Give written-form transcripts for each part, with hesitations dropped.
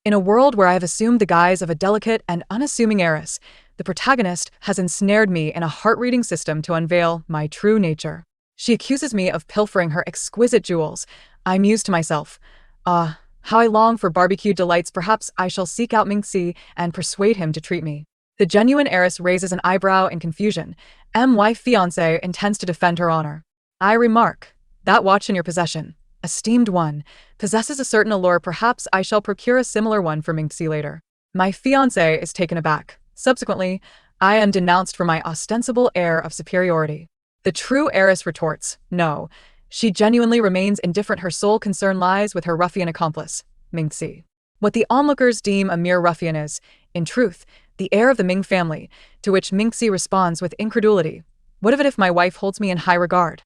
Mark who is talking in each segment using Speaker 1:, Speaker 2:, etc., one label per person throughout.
Speaker 1: In a world where I have assumed the guise of a delicate and unassuming heiress, the protagonist has ensnared me in a heart-reading system to unveil my true nature. She accuses me of pilfering her exquisite jewels. I muse to myself, how I long for barbecue delights. Perhaps I shall seek out Mingci and persuade him to treat me. The genuine heiress raises an eyebrow in confusion. My fiancé intends to defend her honor. I remark, that watch in your possession, esteemed one, possesses a certain allure. Perhaps I shall procure a similar one for Mingci later. My fiancé is taken aback. Subsequently, I am denounced for my ostensible air of superiority. The true heiress retorts, no. She genuinely remains indifferent. Her sole concern lies with her ruffian accomplice, Mingci. What the onlookers deem a mere ruffian is, in truth, the heir of the Ming family, to which Mingci responds with incredulity. What of it if my wife holds me in high regard?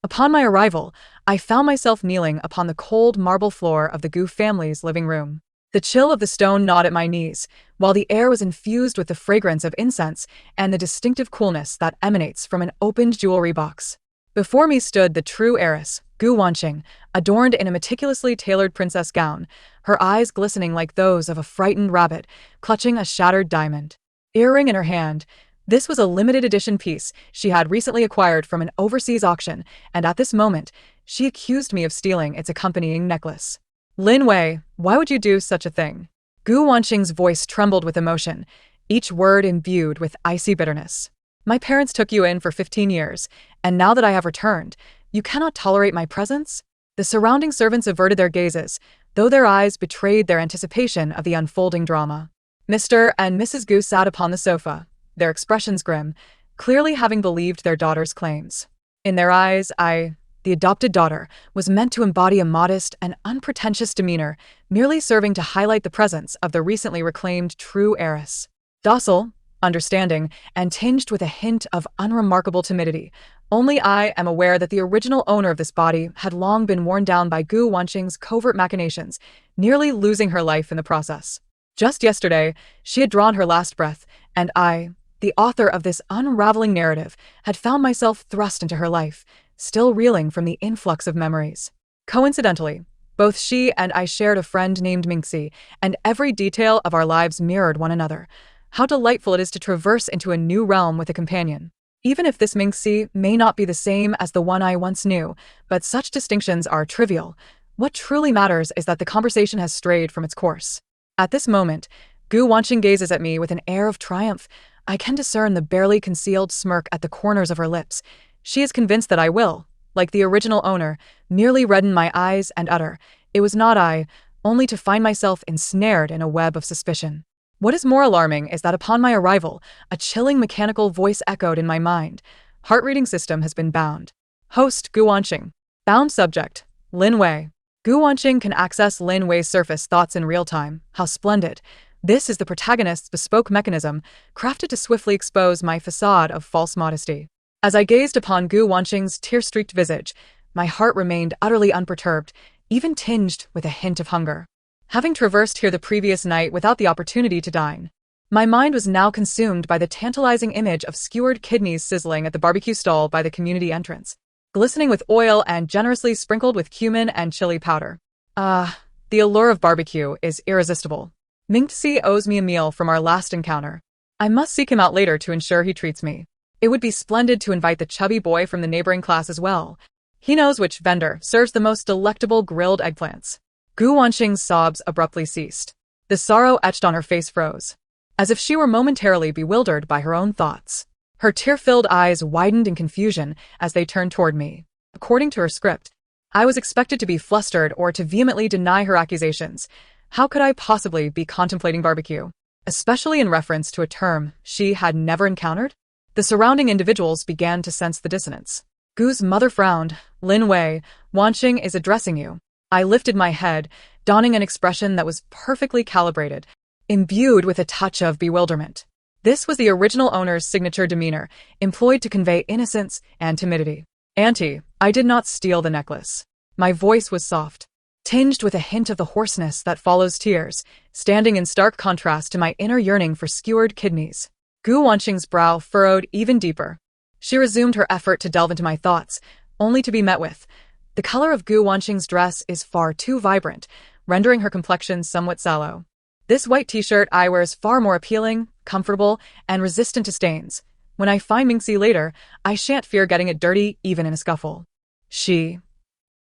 Speaker 1: Upon my arrival, I found myself kneeling upon the cold marble floor of the Gu family's living room. The chill of the stone gnawed at my knees, while the air was infused with the fragrance of incense and the distinctive coolness that emanates from an opened jewelry box. Before me stood the true heiress, Gu Wanqing, adorned in a meticulously tailored princess gown, her eyes glistening like those of a frightened rabbit, clutching a shattered diamond earring in her hand. This was a limited edition piece she had recently acquired from an overseas auction, and at this moment, she accused me of stealing its accompanying necklace. Lin Wei, why would you do such a thing? Gu Wanqing's voice trembled with emotion, each word imbued with icy bitterness. My parents took you in for 15 years, and now that I have returned, you cannot tolerate my presence? The surrounding servants averted their gazes, though their eyes betrayed their anticipation of the unfolding drama. Mr. and Mrs. Gu sat upon the sofa, their expressions grim, clearly having believed their daughter's claims. In their eyes, I, the adopted daughter, was meant to embody a modest and unpretentious demeanor, merely serving to highlight the presence of the recently reclaimed true heiress. Docile, understanding, and tinged with a hint of unremarkable timidity, only I am aware that the original owner of this body had long been worn down by Gu Wanqing's covert machinations, nearly losing her life in the process. Just yesterday, she had drawn her last breath, and I, the author of this unraveling narrative, had found myself thrust into her life, still reeling from the influx of memories. Coincidentally, both she and I shared a friend named Mingci, and every detail of our lives mirrored one another. How delightful it is to traverse into a new realm with a companion. Even if this Mingci may not be the same as the one I once knew, but such distinctions are trivial. What truly matters is that the conversation has strayed from its course. At this moment, Gu Wanqing gazes at me with an air of triumph. I can discern the barely concealed smirk at the corners of her lips. She is convinced that I will, like the original owner, merely redden my eyes and utter, "It was not I," only to find myself ensnared in a web of suspicion. What is more alarming is that upon my arrival, a chilling mechanical voice echoed in my mind. Heart-reading system has been bound. Host, Gu Wanqing. Bound subject, Lin Wei. Gu Wanqing can access Lin Wei's surface thoughts in real time. How splendid. This is the protagonist's bespoke mechanism, crafted to swiftly expose my facade of false modesty. As I gazed upon Gu Wanqing's tear-streaked visage, my heart remained utterly unperturbed, even tinged with a hint of hunger. Having traversed here the previous night without the opportunity to dine, my mind was now consumed by the tantalizing image of skewered kidneys sizzling at the barbecue stall by the community entrance, glistening with oil and generously sprinkled with cumin and chili powder. The allure of barbecue is irresistible. Mingci owes me a meal from our last encounter. I must seek him out later to ensure he treats me. It would be splendid to invite the chubby boy from the neighboring class as well. He knows which vendor serves the most delectable grilled eggplants. Gu Wanqing's sobs abruptly ceased. The sorrow etched on her face froze, as if she were momentarily bewildered by her own thoughts. Her tear-filled eyes widened in confusion as they turned toward me. According to her script, I was expected to be flustered or to vehemently deny her accusations. How could I possibly be contemplating barbecue, especially in reference to a term she had never encountered? The surrounding individuals began to sense the dissonance. Gu's mother frowned. Lin Wei, Wanqing is addressing you. I lifted my head, donning an expression that was perfectly calibrated, imbued with a touch of bewilderment. This was the original owner's signature demeanor, employed to convey innocence and timidity. Auntie, I did not steal the necklace. My voice was soft, tinged with a hint of the hoarseness that follows tears, standing in stark contrast to my inner yearning for skewered kidneys. Gu Wanqing's brow furrowed even deeper. She resumed her effort to delve into my thoughts, only to be met with, "The color of Gu Wanqing's dress is far too vibrant. rendering her complexion somewhat sallow. This white t-shirt I wear is far more appealing, comfortable, and resistant to stains. When I find Mingci later, I shan't fear getting it dirty even in a scuffle. She...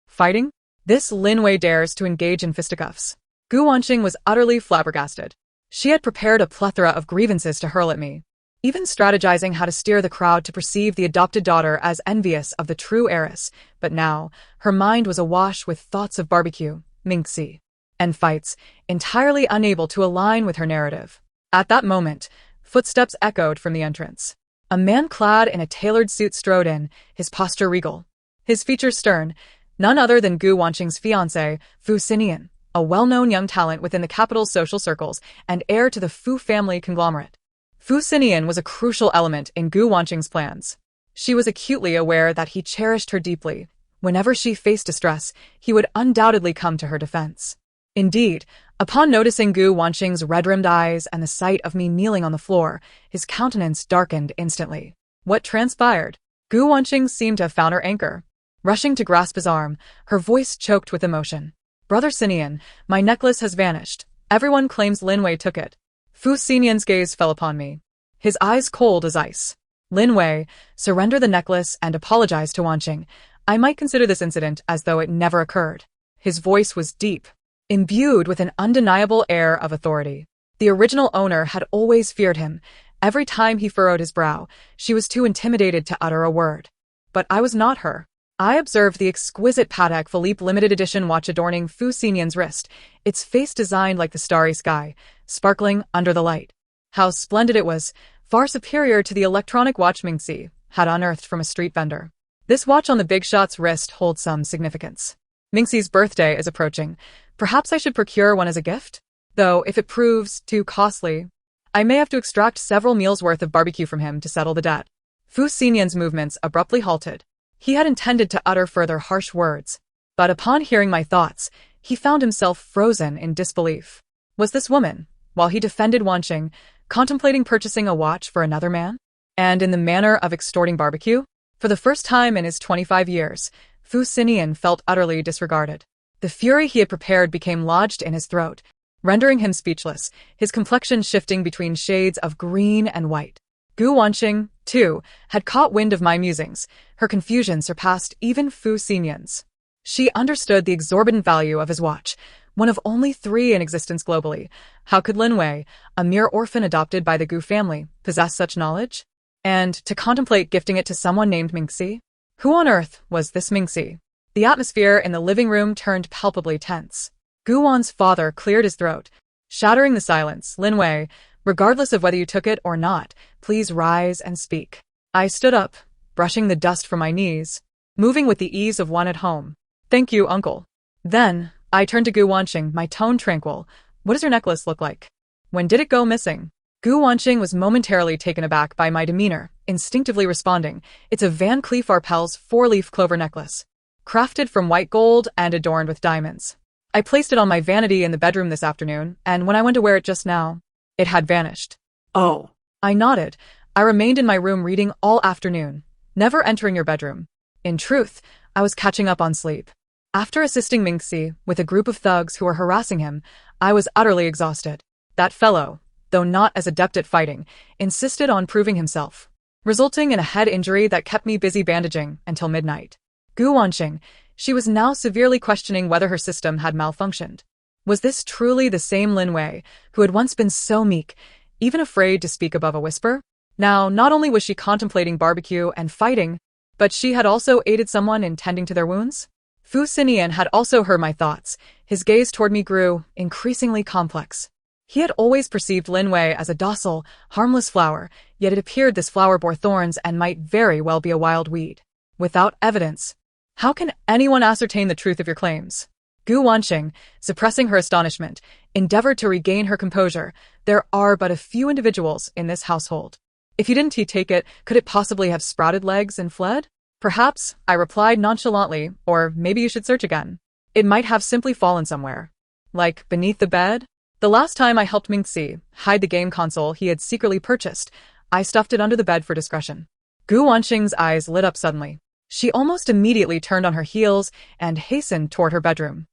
Speaker 1: fighting? This Lin Wei dares to engage in fisticuffs. Gu Wanqing was utterly flabbergasted. She had prepared a plethora of grievances to hurl at me, even strategizing how to steer the crowd to perceive the adopted daughter as envious of the true heiress, but now, her mind was awash with thoughts of barbecue, Mingci, and fights, entirely unable to align with her narrative. At that moment, footsteps echoed from the entrance. A man clad in a tailored suit strode in, his posture regal, his features stern, none other than Gu Wanqing's fiancé, Fu Sinian, a well-known young talent within the capital's social circles and heir to the Fu family conglomerate. Fu Sinian was a crucial element in Gu Wanqing's plans. She was acutely aware that he cherished her deeply. Whenever she faced distress, he would undoubtedly come to her defense. Indeed, upon noticing Gu Wanqing's red-rimmed eyes and the sight of me kneeling on the floor, his countenance darkened instantly. What transpired? Gu Wanqing seemed to have found her anchor. Rushing to grasp his arm, her voice choked with emotion. "Brother Sinian, my necklace has vanished. Everyone claims Lin Wei took it." Fu Sinian's gaze fell upon me, his eyes cold as ice. "Lin Wei, surrender the necklace and apologize to Wanqing. I might consider this incident as though it never occurred." His voice was deep, imbued with an undeniable air of authority. The original owner had always feared him. Every time he furrowed his brow, she was too intimidated to utter a word. But I was not her. I observed the exquisite Patek Philippe limited edition watch adorning Fu Sinian's wrist, its face designed like the starry sky, sparkling under the light. How splendid it was, far superior to the electronic watch Mingci had unearthed from a street vendor. This watch on the big shot's wrist holds some significance. Mingci's birthday is approaching. Perhaps I should procure one as a gift? Though, if it proves too costly, I may have to extract several meals' worth of barbecue from him to settle the debt. Fu Sinian's movements abruptly halted. He had intended to utter further harsh words, but upon hearing my thoughts, he found himself frozen in disbelief. Was this woman, while he defended Wanqing, contemplating purchasing a watch for another man? And in the manner of extorting barbecue? For the first time in his 25 years, Fu Sinian felt utterly disregarded. The fury he had prepared became lodged in his throat, rendering him speechless, his complexion shifting between shades of green and white. Gu Wanqing, too, had caught wind of my musings. Her confusion surpassed even Fu Sinian's. She understood the exorbitant value of his watch, one of only 3 in existence globally. How could Lin Wei, a mere orphan adopted by the Gu family, possess such knowledge? And to contemplate gifting it to someone named Mingci? Who on earth was this Mingci? The atmosphere in the living room turned palpably tense. Gu Wan's father cleared his throat, shattering the silence. "Lin Wei, regardless of whether you took it or not, please rise and speak." I stood up, brushing the dust from my knees, moving with the ease of one at home. "Thank you, uncle." Then, I turned to Gu Wanqing, my tone tranquil. "What does your necklace look like? When did it go missing?" Gu Wanqing was momentarily taken aback by my demeanor, instinctively responding, "It's a Van Cleef Arpels 4-leaf clover necklace, crafted from white gold and adorned with diamonds. I placed it on my vanity in the bedroom this afternoon, and when I went to wear it just now, it had vanished." "Oh." I nodded. "I remained in my room reading all afternoon, never entering your bedroom. In truth, I was catching up on sleep. After assisting Mingci with a group of thugs who were harassing him, I was utterly exhausted. That fellow, though not as adept at fighting, insisted on proving himself, resulting in a head injury that kept me busy bandaging until midnight." Gu Wanqing, she was now severely questioning whether her system had malfunctioned. Was this truly the same Lin Wei, who had once been so meek, even afraid to speak above a whisper? Now, not only was she contemplating barbecue and fighting, but she had also aided someone in tending to their wounds? Fu Sinian had also heard my thoughts. His gaze toward me grew increasingly complex. He had always perceived Lin Wei as a docile, harmless flower, yet it appeared this flower bore thorns and might very well be a wild weed. Without evidence, how can anyone ascertain the truth of your claims? Gu Wanqing, suppressing her astonishment, endeavored to regain her composure. "There are but a few individuals in this household. If you didn't take it, could it possibly have sprouted legs and fled?" "Perhaps," I replied nonchalantly, "or maybe you should search again. It might have simply fallen somewhere. Like beneath the bed? The last time I helped Mingci hide the game console he had secretly purchased, I stuffed it under the bed for discretion." Gu Wanqing's eyes lit up suddenly. She almost immediately turned on her heels and hastened toward her bedroom.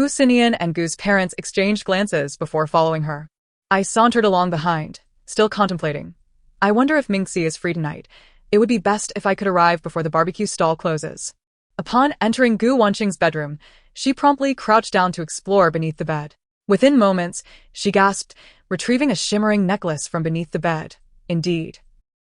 Speaker 1: Sinian and Gu's parents exchanged glances before following her. I sauntered along behind, still contemplating. I wonder if Mingci is free tonight. It would be best if I could arrive before the barbecue stall closes. Upon entering Gu Wanqing's bedroom, she promptly crouched down to explore beneath the bed. Within moments, she gasped, retrieving a shimmering necklace from beneath the bed. Indeed,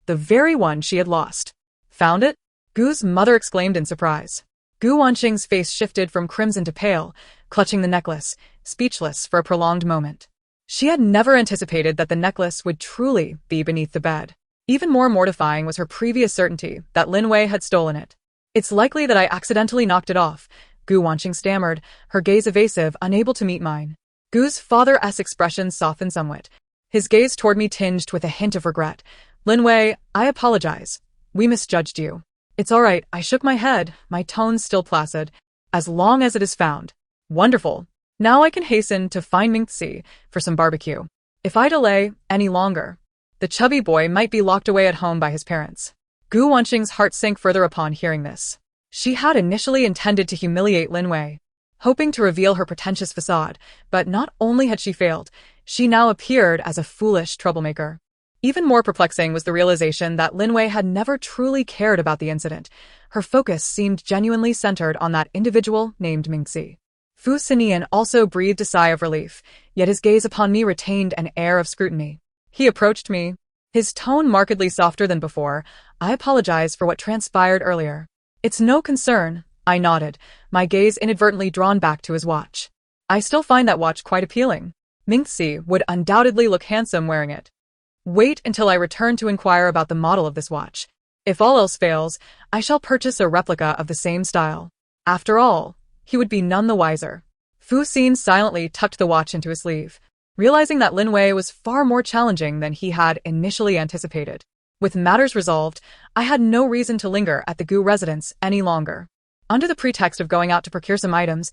Speaker 1: the very one she had lost. Found it? Gu's mother exclaimed in surprise. Gu Wanqing's face shifted from crimson to pale, clutching the necklace, speechless for a prolonged moment. She had never anticipated that the necklace would truly be beneath the bed. Even more mortifying was her previous certainty that Lin Wei had stolen it. It's likely that I accidentally knocked it off, Gu Wanqing stammered, her gaze evasive, unable to meet mine. Gu's father's expression softened somewhat, his gaze toward me tinged with a hint of regret. Lin Wei, I apologize. We misjudged you. It's all right, I shook my head, my tone still placid. As long as it is found. Wonderful. Now I can hasten to find Mingci for some barbecue. If I delay any longer, the chubby boy might be locked away at home by his parents. Gu Wanqing's heart sank further upon hearing this. She had initially intended to humiliate Lin Wei, hoping to reveal her pretentious facade, but not only had she failed, she now appeared as a foolish troublemaker. Even more perplexing was the realization that Lin Wei had never truly cared about the incident. Her focus seemed genuinely centered on that individual named Mingci. Sinian also breathed a sigh of relief, yet his gaze upon me retained an air of scrutiny. He approached me, his tone markedly softer than before. I apologize for what transpired earlier. It's no concern, I nodded, my gaze inadvertently drawn back to his watch. I still find that watch quite appealing. Mingci would undoubtedly look handsome wearing it. Wait until I return to inquire about the model of this watch. If all else fails, I shall purchase a replica of the same style. After all, he would be none the wiser. Xin silently tucked the watch into his sleeve, realizing that Lin Wei was far more challenging than he had initially anticipated. With matters resolved, I had no reason to linger at the Gu residence any longer. Under the pretext of going out to procure some items,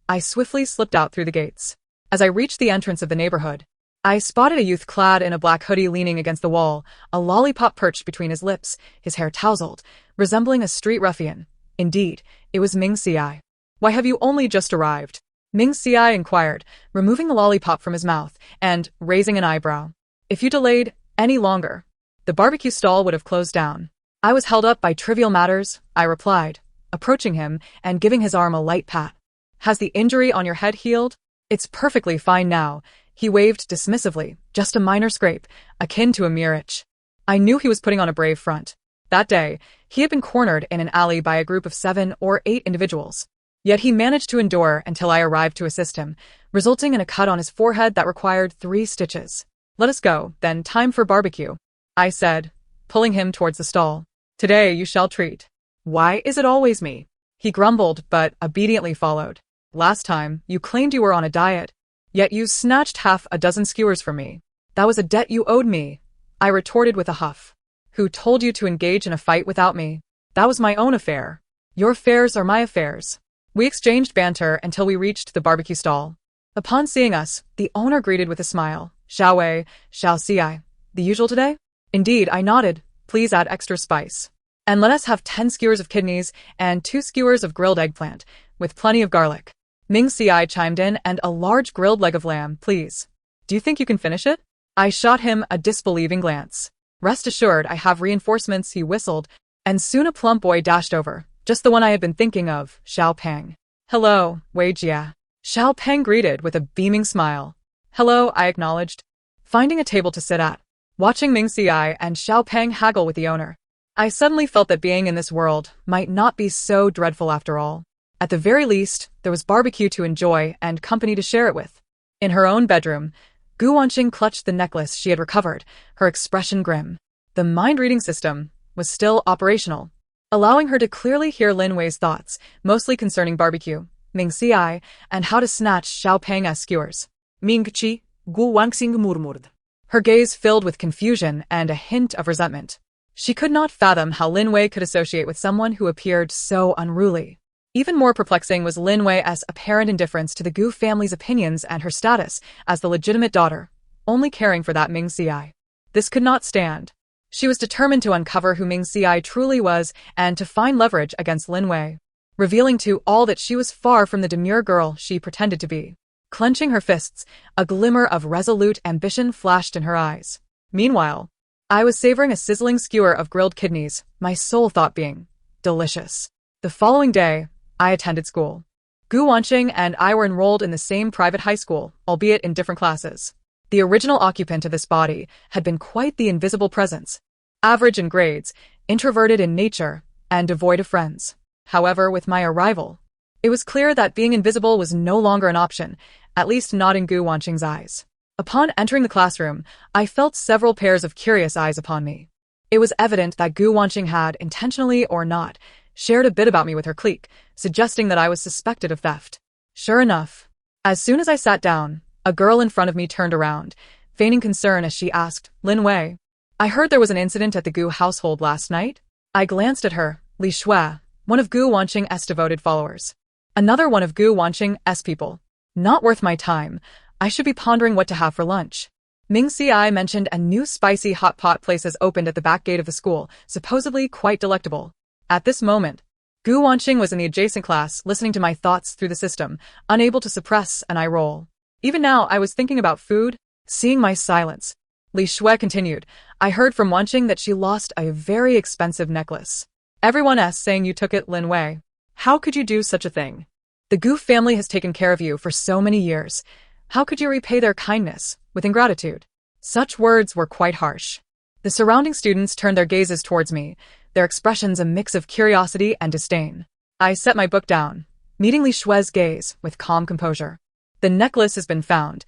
Speaker 1: I swiftly slipped out through the gates. As I reached the entrance of the neighborhood, I spotted a youth clad in a black hoodie leaning against the wall, a lollipop perched between his lips, his hair tousled, resembling a street ruffian. Indeed, it was Mingci. Why have you only just arrived? Mingci inquired, removing the lollipop from his mouth and raising an eyebrow. If you delayed any longer, the barbecue stall would have closed down. I was held up by trivial matters, I replied, approaching him and giving his arm a light pat. Has the injury on your head healed? It's perfectly fine now. He waved dismissively, just a minor scrape, akin to a mere itch. I knew he was putting on a brave front. That day, he had been cornered in an alley by a group of 7 or 8 individuals. Yet he managed to endure until I arrived to assist him, resulting in a cut on his forehead that required 3 stitches. Let us go, then time for barbecue, I said, pulling him towards the stall. Today you shall treat. Why is it always me? He grumbled, but obediently followed. Last time, you claimed you were on a diet, yet you snatched half a dozen skewers from me. That was a debt you owed me, I retorted with a huff. Who told you to engage in a fight without me? That was my own affair. Your affairs are my affairs. We exchanged banter until we reached the barbecue stall. Upon seeing us, the owner greeted with a smile. Xiao Wei, Xiao Ci. The usual today? Indeed, I nodded. Please add extra spice. And let us have 10 skewers of kidneys and 2 skewers of grilled eggplant, with plenty of garlic. Mingci chimed in, and a large grilled leg of lamb, please. Do you think you can finish it? I shot him a disbelieving glance. Rest assured, I have reinforcements, he whistled, and soon a plump boy dashed over. Just the one I had been thinking of, Xiao Peng. Hello, Wei Jia. Xiao Peng greeted with a beaming smile. Hello, I acknowledged, finding a table to sit at. Watching Mingci and Xiao Peng haggle with the owner, I suddenly felt that being in this world might not be so dreadful after all. At the very least, there was barbecue to enjoy and company to share it with. In her own bedroom, Gu Wanqing clutched the necklace she had recovered, her expression grim. The mind-reading system was still operational, allowing her to clearly hear Lin Wei's thoughts, mostly concerning barbecue, Mingci, and how to snatch Xiao Peng's skewers. Mingci, Gu Wanqing murmured, her gaze filled with confusion and a hint of resentment. She could not fathom how Lin Wei could associate with someone who appeared so unruly. Even more perplexing was Lin Wei's apparent indifference to the Gu family's opinions and her status as the legitimate daughter, only caring for that Mingci. This could not stand. She was determined to uncover who Mingci truly was and to find leverage against Lin Wei. revealing to all that she was far from the demure girl she pretended to be. Clenching her fists, a glimmer of resolute ambition flashed in her eyes. Meanwhile, I was savoring a sizzling skewer of grilled kidneys, my sole thought being, delicious. The following day, I attended school. Gu Wanqing and I were enrolled in the same private high school, albeit in different classes. The original occupant of this body had been quite the invisible presence. Average in grades, introverted in nature, and devoid of friends. However, with my arrival, it was clear that being invisible was no longer an option, at least not in Gu Wanqing's eyes. Upon entering the classroom, I felt several pairs of curious eyes upon me. It was evident that Gu Wanqing had, intentionally or not, shared a bit about me with her clique, suggesting that I was suspected of theft. Sure enough, as soon as I sat down, a girl in front of me turned around, feigning concern as she asked, "Lin Wei, I heard there was an incident at the Gu household last night?" I glanced at her, Li Shui, one of Gu Wanqing's devoted followers. Another one of Gu Wanqing's people. Not worth my time. I should be pondering what to have for lunch. Mingci mentioned a new spicy hot pot place has opened at the back gate of the school, supposedly quite delectable. At this moment, Gu Wanqing was in the adjacent class, listening to my thoughts through the system, unable to suppress an eye roll. Even now, I was thinking about food. Seeing my silence, Li Shui continued, "I heard from Wanqing that she lost a very expensive necklace. Everyone's saying you took it, Lin Wei. How could you do such a thing? The Gu family has taken care of you for so many years. How could you repay their kindness with ingratitude?" Such words were quite harsh. The surrounding students turned their gazes towards me, their expressions a mix of curiosity and disdain. I set my book down, meeting Li Shui's gaze with calm composure. "The necklace has been found.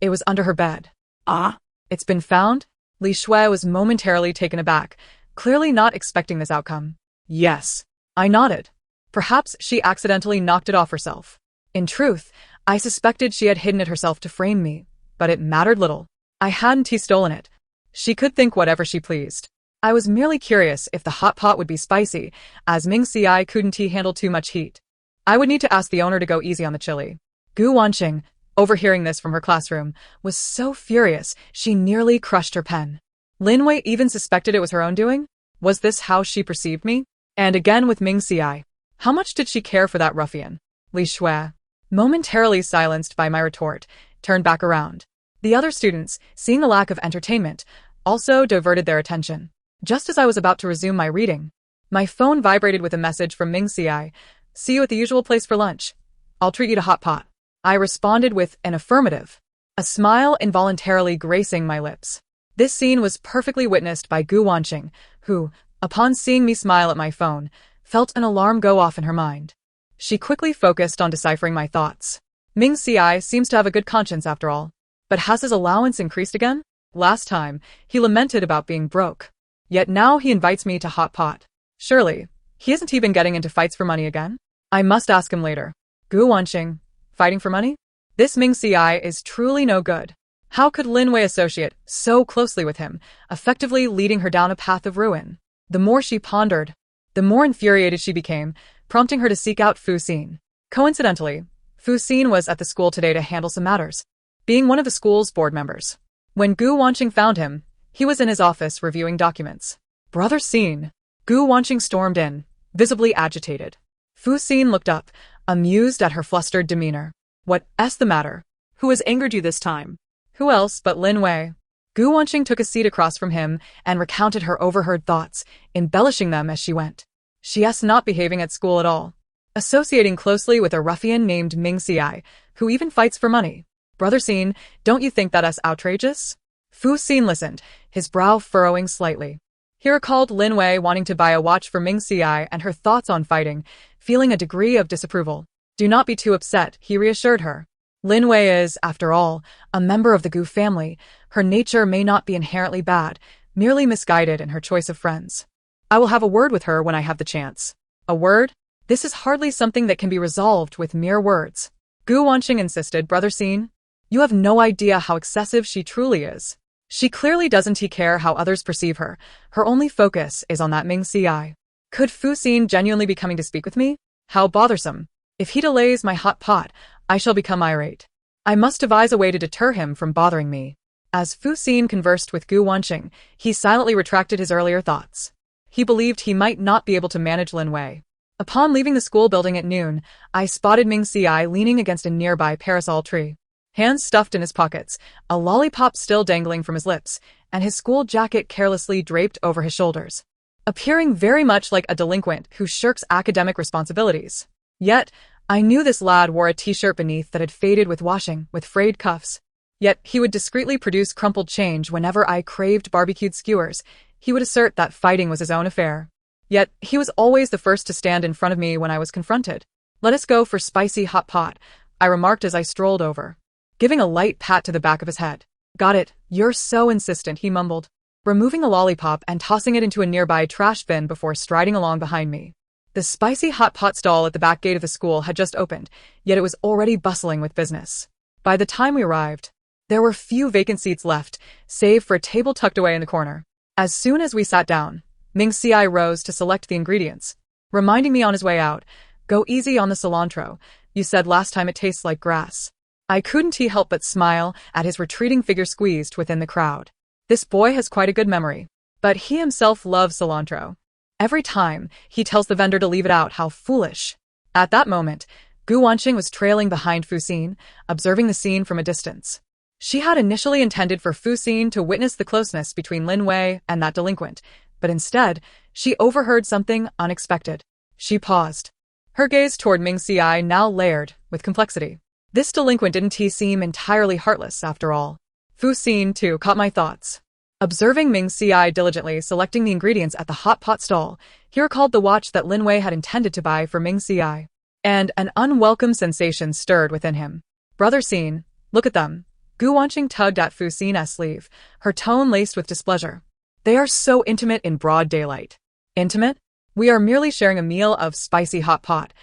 Speaker 1: It was under her bed." "Ah? It's been found?" Li Shui was momentarily taken aback, clearly not expecting this outcome. "Yes." I nodded. Perhaps she accidentally knocked it off herself. In truth, I suspected she had hidden it herself to frame me, but it mattered little. I hadn't stolen it. She could think whatever she pleased. I was merely curious if the hot pot would be spicy, as Mingci couldn't handle too much heat. I would need to ask the owner to go easy on the chili. Gu Wanqing, overhearing this from her classroom, was so furious she nearly crushed her pen. Lin Wei even suspected it was her own doing? Was this how she perceived me? And again with Mingci. How much did she care for that ruffian? Li Shui, momentarily silenced by my retort, turned back around. The other students, seeing the lack of entertainment, also diverted their attention. Just as I was about to resume my reading, my phone vibrated with a message from Mingci. "See you at the usual place for lunch. I'll treat you to hot pot." I responded with an affirmative, a smile involuntarily gracing my lips. This scene was perfectly witnessed by Gu Wanqing, who, upon seeing me smile at my phone, felt an alarm go off in her mind. She quickly focused on deciphering my thoughts. Mingci seems to have a good conscience after all. But has his allowance increased again? Last time, he lamented about being broke. Yet now he invites me to hot pot. Surely, he hasn't been getting into fights for money again? I must ask him later. Gu Wanqing, fighting for money? This Mingci is truly no good. How could Lin Wei associate so closely with him, effectively leading her down a path of ruin? The more she pondered, the more infuriated she became, prompting her to seek out Fu Xin. Coincidentally, Fu Xin was at the school today to handle some matters, being one of the school's board members. When Gu Wanqing found him, he was in his office reviewing documents. "Brother Xin." Gu Wanqing stormed in, visibly agitated. Fu Xin looked up, amused at her flustered demeanor. "What's the matter? Who has angered you this time?" Who else but Lin Wei? Gu Wanqing took a seat across from him and recounted her overheard thoughts, embellishing them as she went. She's not behaving at school at all. Associating closely with a ruffian named Mingci, who even fights for money. "Brother Xin, don't you think that's outrageous?" Fu Xin listened, his brow furrowing slightly. He recalled Lin Wei wanting to buy a watch for Mingci and her thoughts on fighting, feeling a degree of disapproval. "Do not be too upset," he reassured her. "Lin Wei is, after all, a member of the Gu family. Her nature may not be inherently bad, merely misguided in her choice of friends. I will have a word with her when I have the chance." "A word? This is hardly something that can be resolved with mere words." Gu Wanqing insisted. "Brother Xin, you have no idea how excessive she truly is. She clearly doesn't care how others perceive her. Her only focus is on that Mingci. Could Fu Xin genuinely be coming to speak with me? How bothersome. If he delays my hot pot, I shall become irate. I must devise a way to deter him from bothering me." As Fu Xin conversed with Gu Wanqing, he silently retracted his earlier thoughts. He believed he might not be able to manage Lin Wei. Upon leaving the school building at noon, I spotted Mingci leaning against a nearby parasol tree. Hands stuffed in his pockets, a lollipop still dangling from his lips, and his school jacket carelessly draped over his shoulders. Appearing very much like a delinquent who shirks academic responsibilities. Yet, I knew this lad wore a t-shirt beneath that had faded with washing, with frayed cuffs. Yet, he would discreetly produce crumpled change whenever I craved barbecued skewers. He would assert that fighting was his own affair. Yet, he was always the first to stand in front of me when I was confronted. "Let us go for spicy hot pot," I remarked as I strolled over, giving a light pat to the back of his head. "Got it, you're so insistent," he mumbled, removing the lollipop and tossing it into a nearby trash bin before striding along behind me. The spicy hot pot stall at the back gate of the school had just opened, yet it was already bustling with business. By the time we arrived, there were few vacant seats left, save for a table tucked away in the corner. As soon as we sat down, Mingci rose to select the ingredients, reminding me on his way out, "Go easy on the cilantro. You said last time it tastes like grass." I couldn't help but smile at his retreating figure squeezed within the crowd. This boy has quite a good memory, but he himself loves cilantro. Every time, he tells the vendor to leave it out. How foolish. At that moment, Gu Wanqing was trailing behind Fu Xin, observing the scene from a distance. She had initially intended for Fu Xin to witness the closeness between Lin Wei and that delinquent, but instead, she overheard something unexpected. She paused. Her gaze toward Mingci now layered with complexity. This delinquent didn't seem entirely heartless, after all. Fu Xin, too, caught my thoughts. Observing Mingci diligently selecting the ingredients at the hot pot stall, he recalled the watch that Lin Wei had intended to buy for Mingci, and an unwelcome sensation stirred within him. "Brother Xin, look at them." Gu Wanqing tugged at Fu Xin's sleeve, her tone laced with displeasure. "They are so intimate in broad daylight." "Intimate? We are merely sharing a meal of spicy hot pot.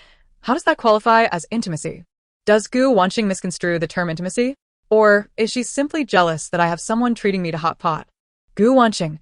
Speaker 1: How does that qualify as intimacy?" Does Gu Wanqing misconstrue the term intimacy? Or is she simply jealous that I have someone treating me to hot pot? Gu Wanqing,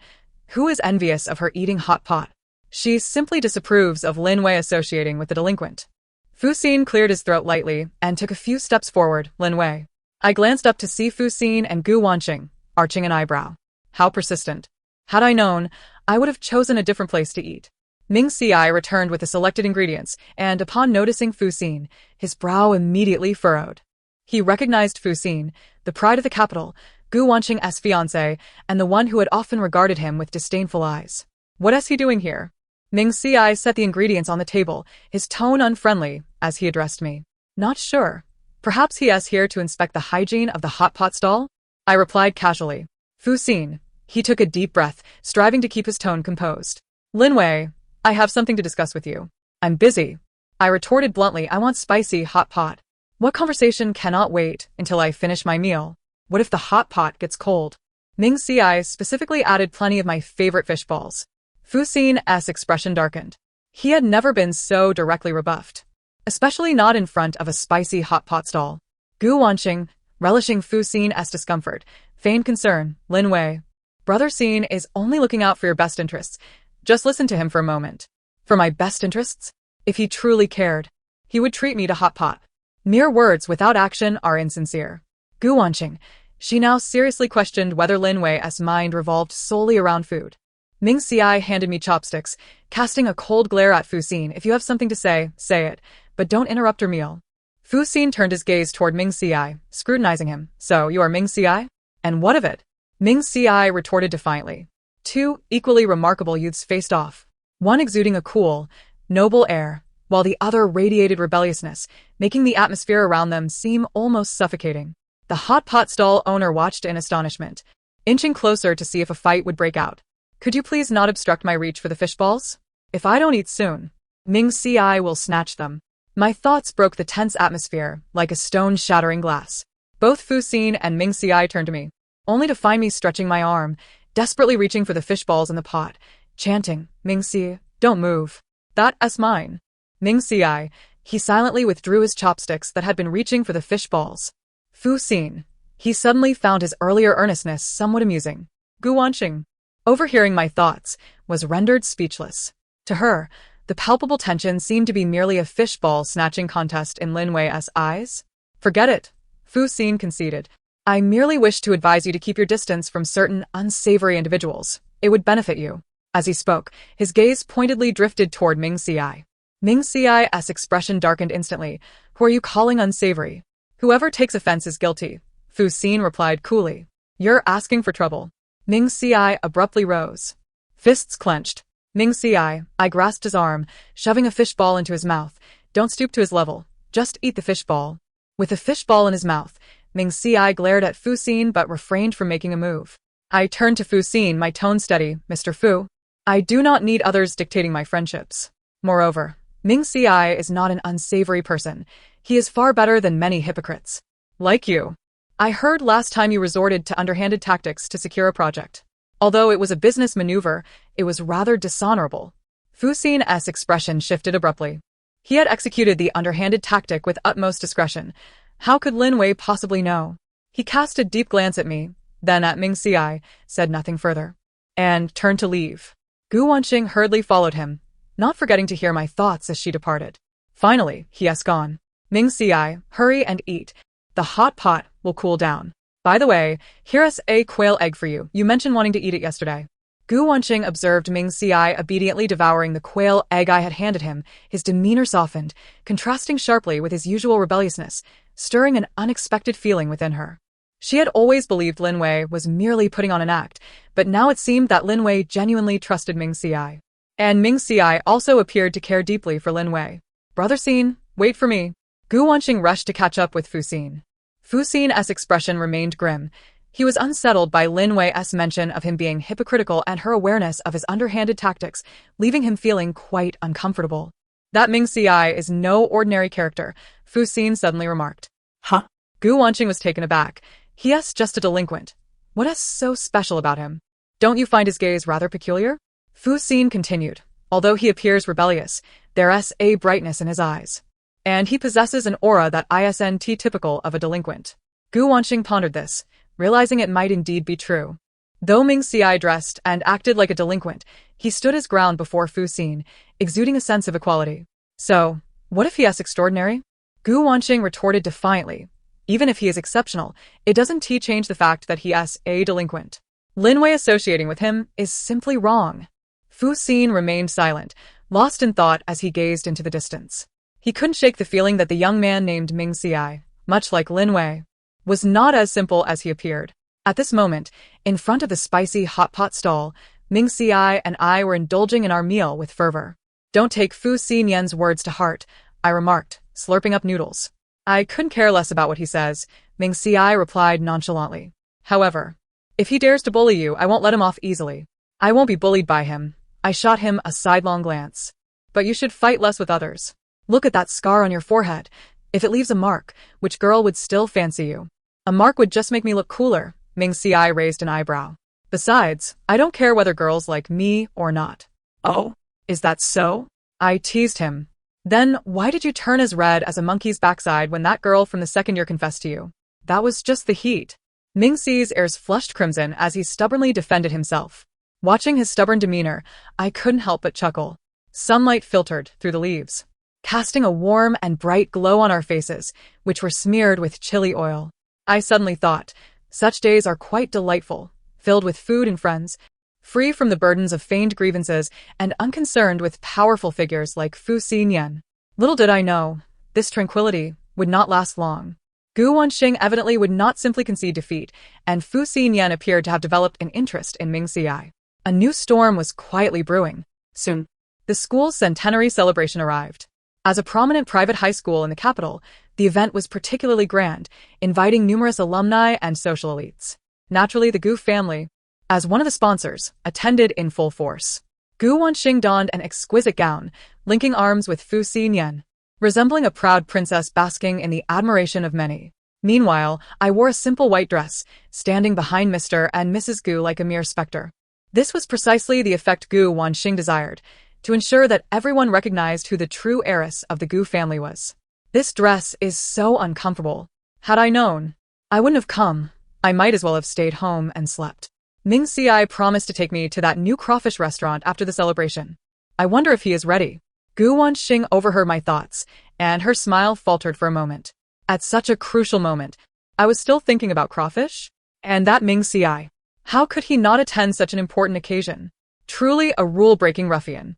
Speaker 1: who is envious of her eating hot pot? She simply disapproves of Lin Wei associating with the delinquent. Fu Xin cleared his throat lightly and took a few steps forward. "Lin Wei." I glanced up to see Fu Xin and Gu Wanqing, arching an eyebrow. How persistent. Had I known, I would have chosen a different place to eat. Mingci returned with the selected ingredients, and upon noticing Fu Xin, his brow immediately furrowed. He recognized Fu Xin, the pride of the capital, Gu Wanqing's fiancé, and the one who had often regarded him with disdainful eyes. "What is he doing here?" Mingci set the ingredients on the table, his tone unfriendly, as he addressed me. "Not sure. Perhaps he is here to inspect the hygiene of the hot pot stall?" I replied casually. Fu Xin. He took a deep breath, striving to keep his tone composed. "Lin Wei, I have something to discuss with you." "I'm busy." I retorted bluntly. "I want spicy hot pot." "What conversation cannot wait until I finish my meal? What if the hot pot gets cold?" Mingci specifically added plenty of my favorite fish balls. Fu Xin's expression darkened. He had never been so directly rebuffed, especially not in front of a spicy hot pot stall. Gu Wanqing, relishing Fu Xin's discomfort, feigned concern. "Lin Wei, Brother Xin is only looking out for your best interests. Just listen to him for a moment." "For my best interests? If he truly cared, he would treat me to hot pot." Mere words without action are insincere. Gu Wanqing. She now seriously questioned whether Lin Wei's mind revolved solely around food. Mingci handed me chopsticks, casting a cold glare at Fu Xin. "If you have something to say, say it, but don't interrupt her meal." Fu Xin turned his gaze toward Mingci, scrutinizing him. "So, you are Mingci? And what of it?" Mingci retorted defiantly. Two equally remarkable youths faced off, one exuding a cool, noble air, while the other radiated rebelliousness, making the atmosphere around them seem almost suffocating. The hot pot stall owner watched in astonishment, inching closer to see if a fight would break out. "Could you please not obstruct my reach for the fish balls? If I don't eat soon, Mingci will snatch them." My thoughts broke the tense atmosphere like a stone shattering glass. Both Fu Xin and Mingci turned to me, only to find me stretching my arm, desperately reaching for the fish balls in the pot, chanting, "Mingci, don't move. That's mine." Mingci. He silently withdrew his chopsticks that had been reaching for the fish balls. Fu Xin. He suddenly found his earlier earnestness somewhat amusing. Gu Wanqing, overhearing my thoughts, was rendered speechless. To her, the palpable tension seemed to be merely a fish ball snatching contest in Lin Wei's eyes. "Forget it," Fu Xin conceded. "I merely wish to advise you to keep your distance from certain unsavory individuals. It would benefit you." As he spoke, his gaze pointedly drifted toward Mingci. Mingci's expression darkened instantly. Who are you calling unsavory? Whoever takes offense is guilty, Fu Xin replied coolly. You're asking for trouble. Mingci abruptly rose. Fists clenched. Mingci, I grasped his arm, shoving a fishball into his mouth. Don't stoop to his level. Just eat the fishball. With the fishball in his mouth, Mingci glared at Fu Xin but refrained from making a move. I turned to Fu Xin, my tone steady. Mr. Fu, I do not need others dictating my friendships. Moreover, Mingci is not an unsavory person. He is far better than many hypocrites. Like you. I heard last time you resorted to underhanded tactics to secure a project. Although it was a business maneuver, it was rather dishonorable. Fu Xin's expression shifted abruptly. He had executed the underhanded tactic with utmost discretion. How could Lin Wei possibly know? He cast a deep glance at me, then at Mingci, said nothing further, and turned to leave. Gu Wanqing hurriedly followed him, not forgetting to hear my thoughts as she departed. Finally, he has gone. Mingci, hurry and eat. The hot pot will cool down. By the way, here's a quail egg for you. You mentioned wanting to eat it yesterday. Gu Wanqing observed Mingci obediently devouring the quail egg I had handed him. His demeanor softened, contrasting sharply with his usual rebelliousness, stirring an unexpected feeling within her. She had always believed Lin Wei was merely putting on an act, but now it seemed that Lin Wei genuinely trusted Mingci. And Mingci also appeared to care deeply for Lin Wei. Brother Xin, wait for me. Gu Wanqing rushed to catch up with Fu Xin. Fu Xin's expression remained grim. He was unsettled by Lin Wei's mention of him being hypocritical and her awareness of his underhanded tactics, leaving him feeling quite uncomfortable. That Mingci is no ordinary character, Fu Xin suddenly remarked. Huh? Gu Wanqing was taken aback. He's just a delinquent. What is so special about him? Don't you find his gaze rather peculiar? Fu Xin continued. Although he appears rebellious, there's a brightness in his eyes. And he possesses an aura that isn't typical of a delinquent. Gu Wanqing pondered this, realizing it might indeed be true. Though Mingci dressed and acted like a delinquent, he stood his ground before Fu Xin, exuding a sense of equality. So, what if he is extraordinary? Gu Wanqing retorted defiantly. Even if he is exceptional, it doesn't change the fact that he is a delinquent. Lin Wei associating with him is simply wrong. Fu Xin remained silent, lost in thought as he gazed into the distance. He couldn't shake the feeling that the young man named Mingci, much like Lin Wei, was not as simple as he appeared. At this moment, in front of the spicy hot pot stall, Mingci and I were indulging in our meal with fervor. Don't take Fu Xin's words to heart, I remarked, slurping up noodles. I couldn't care less about what he says, Mingci replied nonchalantly. However, if he dares to bully you, I won't let him off easily. I won't be bullied by him. I shot him a sidelong glance. But you should fight less with others. Look at that scar on your forehead. If it leaves a mark, which girl would still fancy you? A mark would just make me look cooler, Mingci raised an eyebrow. Besides, I don't care whether girls like me or not. Oh, is that so? I teased him. Then why did you turn as red as a monkey's backside when that girl from the second year confessed to you? That was just the heat. Mingci's ears flushed crimson as he stubbornly defended himself. Watching his stubborn demeanor, I couldn't help but chuckle. Sunlight filtered through the leaves, casting a warm and bright glow on our faces, which were smeared with chili oil. I suddenly thought, such days are quite delightful, filled with food and friends, free from the burdens of feigned grievances and unconcerned with powerful figures like Fu Xinyan. Little did I know, this tranquility would not last long. Gu Wanqing evidently would not simply concede defeat, and Fu Xinyan appeared to have developed an interest in Mingci. A new storm was quietly brewing. Soon, the school's centenary celebration arrived. As a prominent private high school in the capital, the event was particularly grand, inviting numerous alumni and social elites. Naturally, the Gu family, as one of the sponsors, attended in full force. Gu Wanqing donned an exquisite gown, linking arms with Fu Xinyan, resembling a proud princess basking in the admiration of many. Meanwhile, I wore a simple white dress, standing behind Mr. and Mrs. Gu like a mere specter. This was precisely the effect Gu Wanqing desired, to ensure that everyone recognized who the true heiress of the Gu family was. This dress is so uncomfortable. Had I known, I wouldn't have come. I might as well have stayed home and slept. Mingci promised to take me to that new crawfish restaurant after the celebration. I wonder if he is ready. Gu Wanqing overheard my thoughts, and her smile faltered for a moment. At such a crucial moment, I was still thinking about crawfish? And that Mingci. How could he not attend such an important occasion? Truly a rule-breaking ruffian.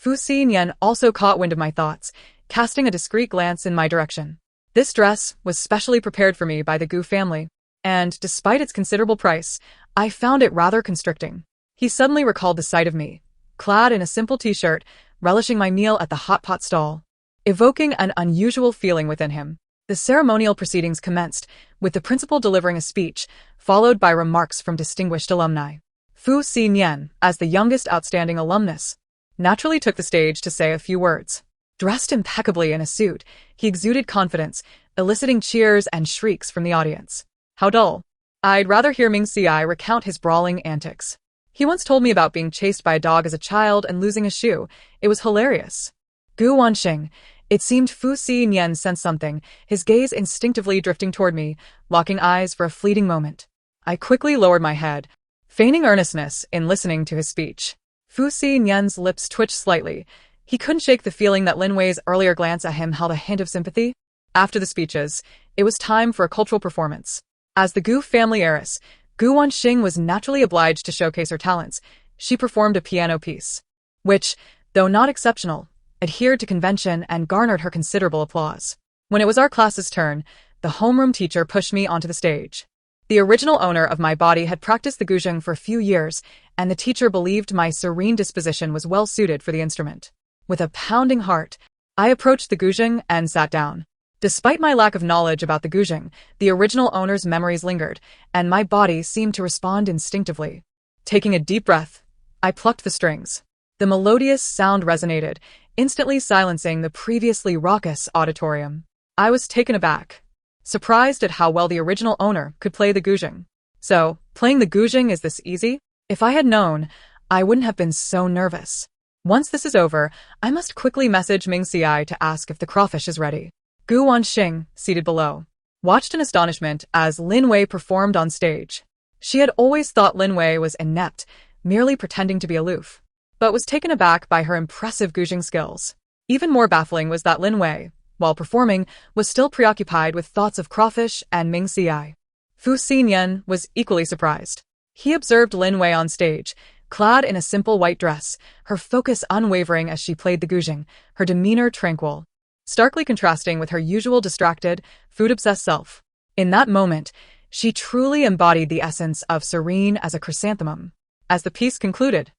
Speaker 1: Fu Xinyan also caught wind of my thoughts, casting a discreet glance in my direction. This dress was specially prepared for me by the Gu family, and despite its considerable price, I found it rather constricting. He suddenly recalled the sight of me, clad in a simple t-shirt, relishing my meal at the hot pot stall, evoking an unusual feeling within him. The ceremonial proceedings commenced, with the principal delivering a speech, followed by remarks from distinguished alumni. Fu Xinyan, as the youngest outstanding alumnus, naturally took the stage to say a few words. Dressed impeccably in a suit, he exuded confidence, eliciting cheers and shrieks from the audience. How dull. I'd rather hear Mingci recount his brawling antics. He once told me about being chased by a dog as a child and losing a shoe. It was hilarious. Gu Wanxing. It seemed Fu Xinyan sensed something, his gaze instinctively drifting toward me, locking eyes for a fleeting moment. I quickly lowered my head, feigning earnestness in listening to his speech. Fu Xinyan's lips twitched slightly. He couldn't shake the feeling that Lin Wei's earlier glance at him held a hint of sympathy. After the speeches, it was time for a cultural performance. As the Gu family heiress, Gu Wanxing was naturally obliged to showcase her talents. She performed a piano piece, which, though not exceptional, adhered to convention and garnered her considerable applause. When it was our class's turn, the homeroom teacher pushed me onto the stage. The original owner of my body had practiced the guzheng for a few years, and the teacher believed my serene disposition was well suited for the instrument. With a pounding heart, I approached the guzheng and sat down. Despite my lack of knowledge about the guzheng, the original owner's memories lingered, and my body seemed to respond instinctively. Taking a deep breath, I plucked the strings. The melodious sound resonated, instantly silencing the previously raucous auditorium. I was taken aback, surprised at how well the original owner could play the guzheng. So, playing the guzheng is this easy? If I had known, I wouldn't have been so nervous. Once this is over, I must quickly message Mingci to ask if the crawfish is ready. Gu Wanxing, seated below, watched in astonishment as Lin Wei performed on stage. She had always thought Lin Wei was inept, merely pretending to be aloof, but was taken aback by her impressive guzheng skills. Even more baffling was that Lin Wei, while performing, was still preoccupied with thoughts of crawfish and Mingci. Fu Xinyan was equally surprised. He observed Lin Wei on stage, clad in a simple white dress, her focus unwavering as she played the guzheng, her demeanor tranquil, starkly contrasting with her usual distracted, food-obsessed self. In that moment, she truly embodied the essence of serene as a chrysanthemum. As the piece concluded,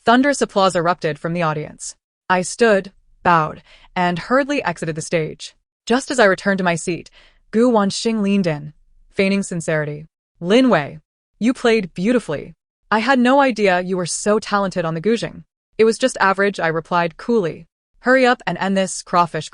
Speaker 1: thunderous applause erupted from the audience. I stood, bowed, and hurriedly exited the stage. Just as I returned to my seat, Gu Wanxing leaned in, feigning sincerity. Lin Wei, you played beautifully. I had no idea you were so talented on the guzheng. It was just average, I replied coolly. Hurry up and end this, crawfish.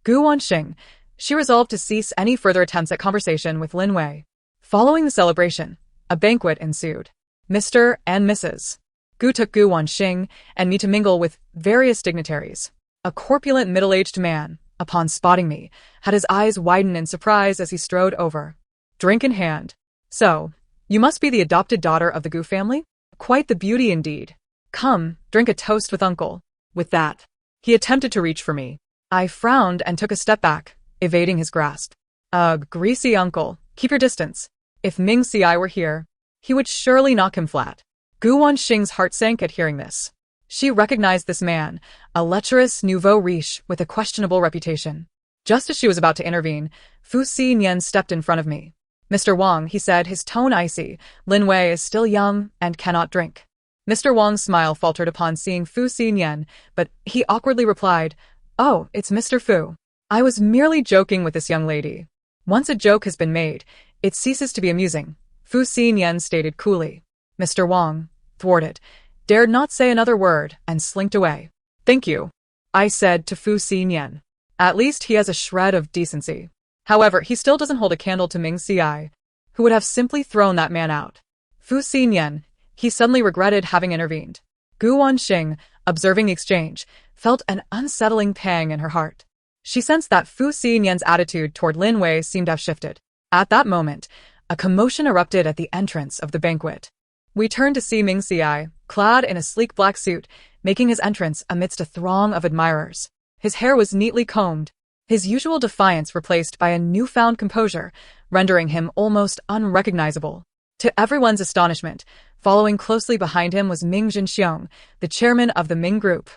Speaker 1: Gu Wanxing. She resolved to cease any further attempts at conversation with Lin Wei. Following the celebration, a banquet ensued. Mr. and Mrs. Gu took Gu Wanxing and me to mingle with various dignitaries. A corpulent middle-aged man, upon spotting me, had his eyes widen in surprise as he strode over, drink in hand. So, you must be the adopted daughter of the Gu family? Quite the beauty indeed. Come, drink a toast with uncle. With that, he attempted to reach for me. I frowned and took a step back, evading his grasp. Ugh, greasy uncle, keep your distance. If Mingci were here, he would surely knock him flat. Gu Wanxing's heart sank at hearing this. She recognized this man, a lecherous nouveau riche with a questionable reputation. Just as she was about to intervene, Fu Xinyan stepped in front of me. Mr. Wang, he said, his tone icy, Lin Wei is still young and cannot drink. Mr. Wang's smile faltered upon seeing Fu Xinyan, but he awkwardly replied, Oh, it's Mr. Fu. I was merely joking with this young lady. Once a joke has been made, it ceases to be amusing, Fu Xinyan stated coolly. Mr. Wang, thwarted, dared not say another word and slinked away. Thank you, I said to Fu Xinyan. At least he has a shred of decency. However, he still doesn't hold a candle to Mingci, who would have simply thrown that man out. Fu Xinyan, he suddenly regretted having intervened. Gu Wanxing, observing the exchange, felt an unsettling pang in her heart. She sensed that Fu Xinyan's attitude toward Lin Wei seemed to have shifted. At that moment, a commotion erupted at the entrance of the banquet. We turned to see Mingci, clad in a sleek black suit, making his entrance amidst a throng of admirers. His hair was neatly combed, his usual defiance replaced by a newfound composure, rendering him almost unrecognizable. To everyone's astonishment, following closely behind him was Ming Jinxiong, the chairman of the Ming Group.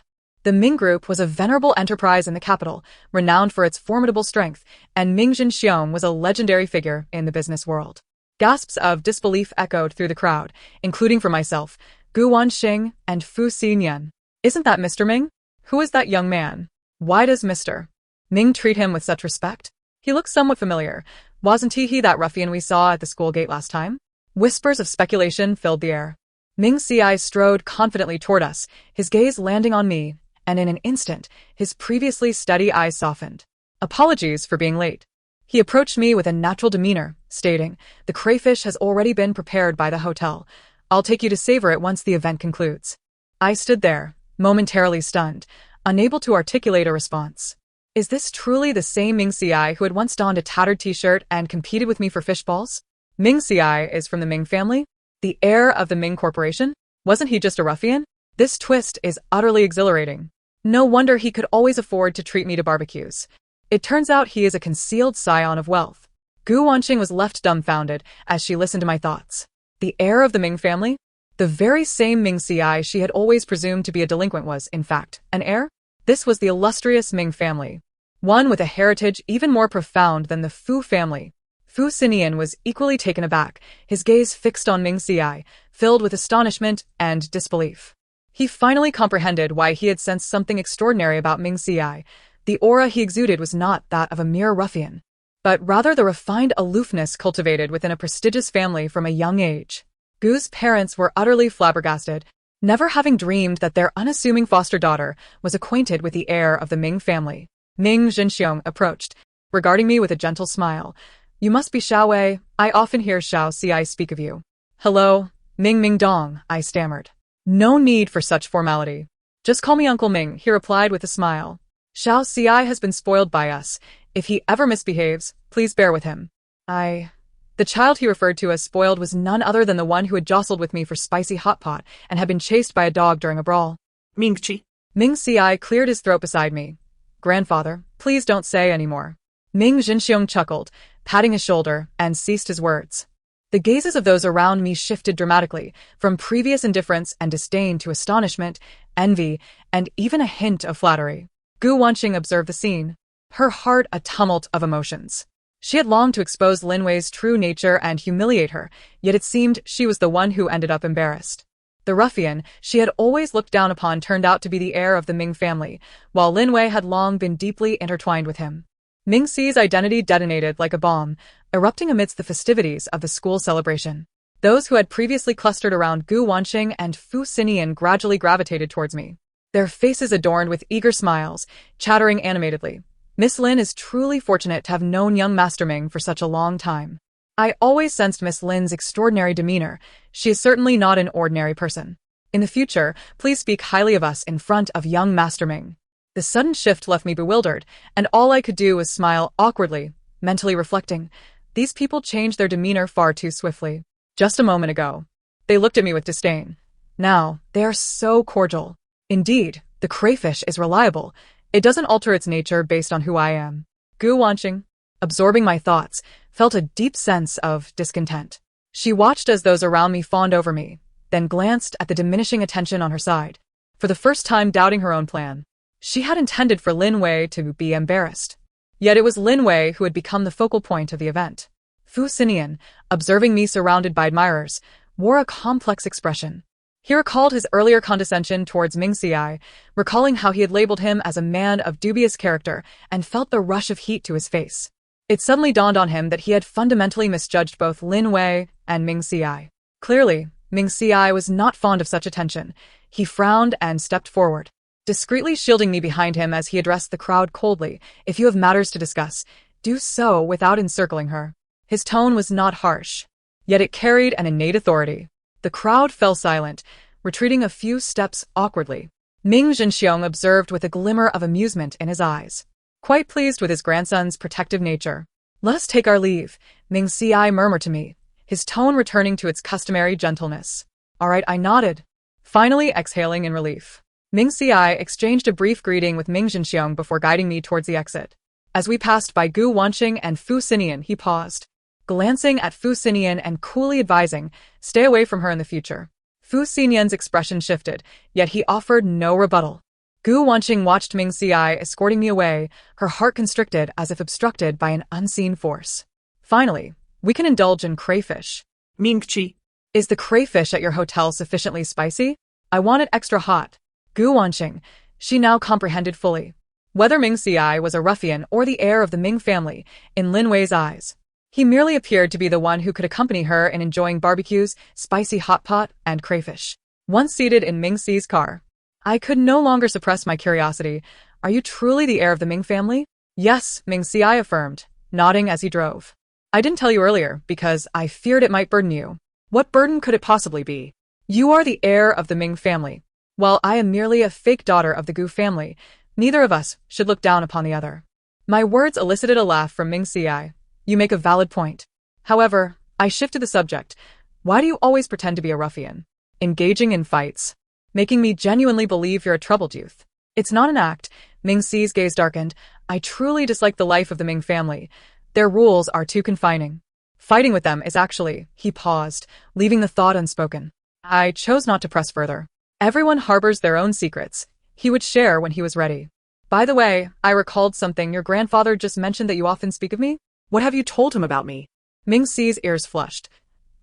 Speaker 1: The Ming Group was a venerable enterprise in the capital, renowned for its formidable strength, and Ming Zhenxiong was a legendary figure in the business world. Gasps of disbelief echoed through the crowd, including for myself, Gu Wanxing and Fu Sinian. Isn't that Mr. Ming? Who is that young man? Why does Mr. Ming treat him with such respect? He looks somewhat familiar. Wasn't he that ruffian we saw at the school gate last time? Whispers of speculation filled the air. Mingci strode confidently toward us, his gaze landing on me, and in an instant, his previously steady eyes softened. Apologies for being late. He approached me with a natural demeanor, stating, "The crayfish has already been prepared by the hotel. I'll take you to savor it once the event concludes." I stood there, momentarily stunned, unable to articulate a response. Is this truly the same Mingci who had once donned a tattered t-shirt and competed with me for fish balls? Mingci is from the Ming family? The heir of the Ming Corporation? Wasn't he just a ruffian? This twist is utterly exhilarating. No wonder he could always afford to treat me to barbecues. It turns out he is a concealed scion of wealth. Gu Wanxing was left dumbfounded as she listened to my thoughts. The heir of the Ming family? The very same Mingci she had always presumed to be a delinquent was, in fact, an heir? This was the illustrious Ming family. One with a heritage even more profound than the Fu family. Fu Sinian was equally taken aback, his gaze fixed on Mingci, filled with astonishment and disbelief. He finally comprehended why he had sensed something extraordinary about Mingci. The aura he exuded was not that of a mere ruffian, but rather the refined aloofness cultivated within a prestigious family from a young age. Gu's parents were utterly flabbergasted, never having dreamed that their unassuming foster daughter was acquainted with the heir of the Ming family. Ming Zhenxiong approached, regarding me with a gentle smile. "You must be Xiao Wei. I often hear Xiao Ci speak of you." "Hello, Ming Dong," I stammered. "No need for such formality. Just call me Uncle Ming," he replied with a smile. "Xiao Ci has been spoiled by us. If he ever misbehaves, please bear with him." The child he referred to as spoiled was none other than the one who had jostled with me for spicy hot pot and had been chased by a dog during a brawl.
Speaker 2: Mingci.
Speaker 1: Mingci cleared his throat beside me. "Grandfather, please don't say any more." Ming Zhenxiong chuckled, patting his shoulder, and ceased his words. The gazes of those around me shifted dramatically, from previous indifference and disdain to astonishment, envy, and even a hint of flattery. Gu Wanxing observed the scene, her heart a tumult of emotions. She had longed to expose Lin Wei's true nature and humiliate her, yet it seemed she was the one who ended up embarrassed. The ruffian she had always looked down upon turned out to be the heir of the Ming family, while Lin Wei had long been deeply intertwined with him. Mingci's identity detonated like a bomb, erupting amidst the festivities of the school celebration. Those who had previously clustered around Gu Wanxing and Fu Sinian gradually gravitated towards me, their faces adorned with eager smiles, chattering animatedly. "Miss Lin is truly fortunate to have known young Master Ming for such a long time." I always sensed Miss Lin's extraordinary demeanor. She is certainly not an ordinary person. In the future, please speak highly of us in front of young Master Ming. The sudden shift left me bewildered, and all I could do was smile awkwardly, mentally reflecting, these people changed their demeanor far too swiftly. Just a moment ago, they looked at me with disdain. Now, they are so cordial. Indeed, the crayfish is reliable. It doesn't alter its nature based on who I am. Gu Wanxing, absorbing my thoughts, felt a deep sense of discontent. She watched as those around me fawned over me, then glanced at the diminishing attention on her side. For the first time doubting her own plan, she had intended for Lin Wei to be embarrassed. Yet it was Lin Wei who had become the focal point of the event. Fu Sinian, observing me surrounded by admirers, wore a complex expression. He recalled his earlier condescension towards Mingci, recalling how he had labeled him as a man of dubious character, and felt the rush of heat to his face. It suddenly dawned on him that he had fundamentally misjudged both Lin Wei and Mingci. Clearly, Mingci was not fond of such attention. He frowned and stepped forward, discreetly shielding me behind him as he addressed the crowd coldly. "If you have matters to discuss, do so without encircling her." His tone was not harsh, yet it carried an innate authority. The crowd fell silent, retreating a few steps awkwardly. Ming Zhenxiong observed with a glimmer of amusement in his eyes, quite pleased with his grandson's protective nature. "Let us take our leave," Mingci murmured to me, his tone returning to its customary gentleness. "All right," I nodded, finally exhaling in relief. Mingci exchanged a brief greeting with Ming Zhenxiong before guiding me towards the exit. As we passed by Gu Wanxing and Fu Sinian, he paused, glancing at Fu Sinian and coolly advising, "Stay away from her in the future." Fu Sinian's expression shifted, yet he offered no rebuttal. Gu Wanqing watched Mingci escorting me away, her heart constricted as if obstructed by an unseen force. Finally, we can indulge in crayfish.
Speaker 2: Mingci.
Speaker 1: Is the crayfish at your hotel sufficiently spicy? I want it extra hot. Gu Wanqing, she now comprehended fully. Whether Mingci was a ruffian or the heir of the Ming family, in Lin Wei's eyes, he merely appeared to be the one who could accompany her in enjoying barbecues, spicy hot pot, and crayfish. Once seated in Mingci's car, I could no longer suppress my curiosity. Are you truly the heir of the Ming family? Yes, Mingci affirmed, nodding as he drove. I didn't tell you earlier because I feared it might burden you. What burden could it possibly be? You are the heir of the Ming family. While I am merely a fake daughter of the Gu family, neither of us should look down upon the other. My words elicited a laugh from Mingci. You make a valid point. However, I shifted the subject. Why do you always pretend to be a ruffian? Engaging in fights. Making me genuinely believe you're a troubled youth. It's not an act. Mingci's gaze darkened. I truly dislike the life of the Ming family. Their rules are too confining. Fighting with them is actually, he paused, leaving the thought unspoken. I chose not to press further. Everyone harbors their own secrets. He would share when he was ready. By the way, I recalled something. Your grandfather just mentioned that you often speak of me?
Speaker 2: What have you told him about me?
Speaker 1: Mingci's ears flushed.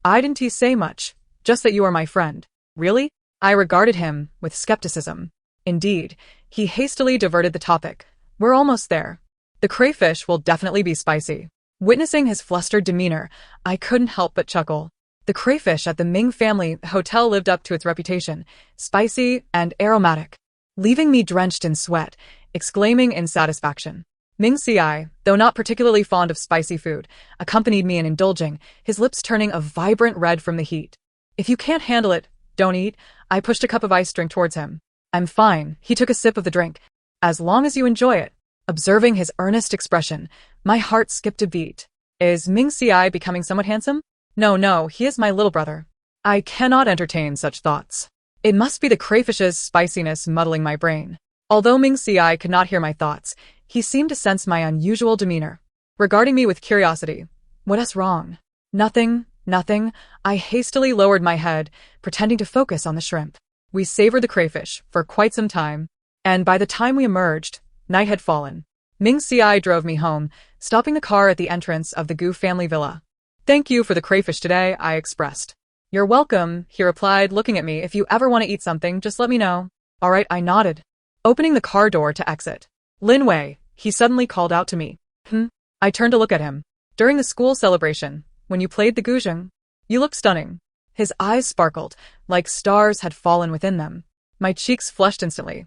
Speaker 1: I didn't say much, just that you are my friend. Really? I regarded him with skepticism. Indeed, he hastily diverted the topic. We're almost there. The crayfish will definitely be spicy. Witnessing his flustered demeanor, I couldn't help but chuckle. The crayfish at the Ming family hotel lived up to its reputation, spicy and aromatic, leaving me drenched in sweat, exclaiming in satisfaction. Mingci, though not particularly fond of spicy food, accompanied me in indulging, his lips turning a vibrant red from the heat. If you can't handle it, don't eat. I pushed a cup of iced drink towards him. I'm fine. He took a sip of the drink. As long as you enjoy it. Observing his earnest expression, my heart skipped a beat. Is Mingci becoming somewhat handsome? No, he is my little brother. I cannot entertain such thoughts. It must be the crayfish's spiciness muddling my brain. Although Mingci could not hear my thoughts, he seemed to sense my unusual demeanor, regarding me with curiosity. What is wrong? Nothing. I hastily lowered my head, pretending to focus on the shrimp. We savored the crayfish for quite some time, and by the time we emerged, night had fallen. Mingci drove me home, stopping the car at the entrance of the Gu family villa. Thank you for the crayfish today, I expressed. You're welcome, he replied, looking at me. If you ever want to eat something, just let me know. All right, I nodded, opening the car door to exit. Lin Wei, he suddenly called out to me. I turned to look at him. During the school celebration, when you played the guzheng, you looked stunning. His eyes sparkled, like stars had fallen within them. My cheeks flushed instantly.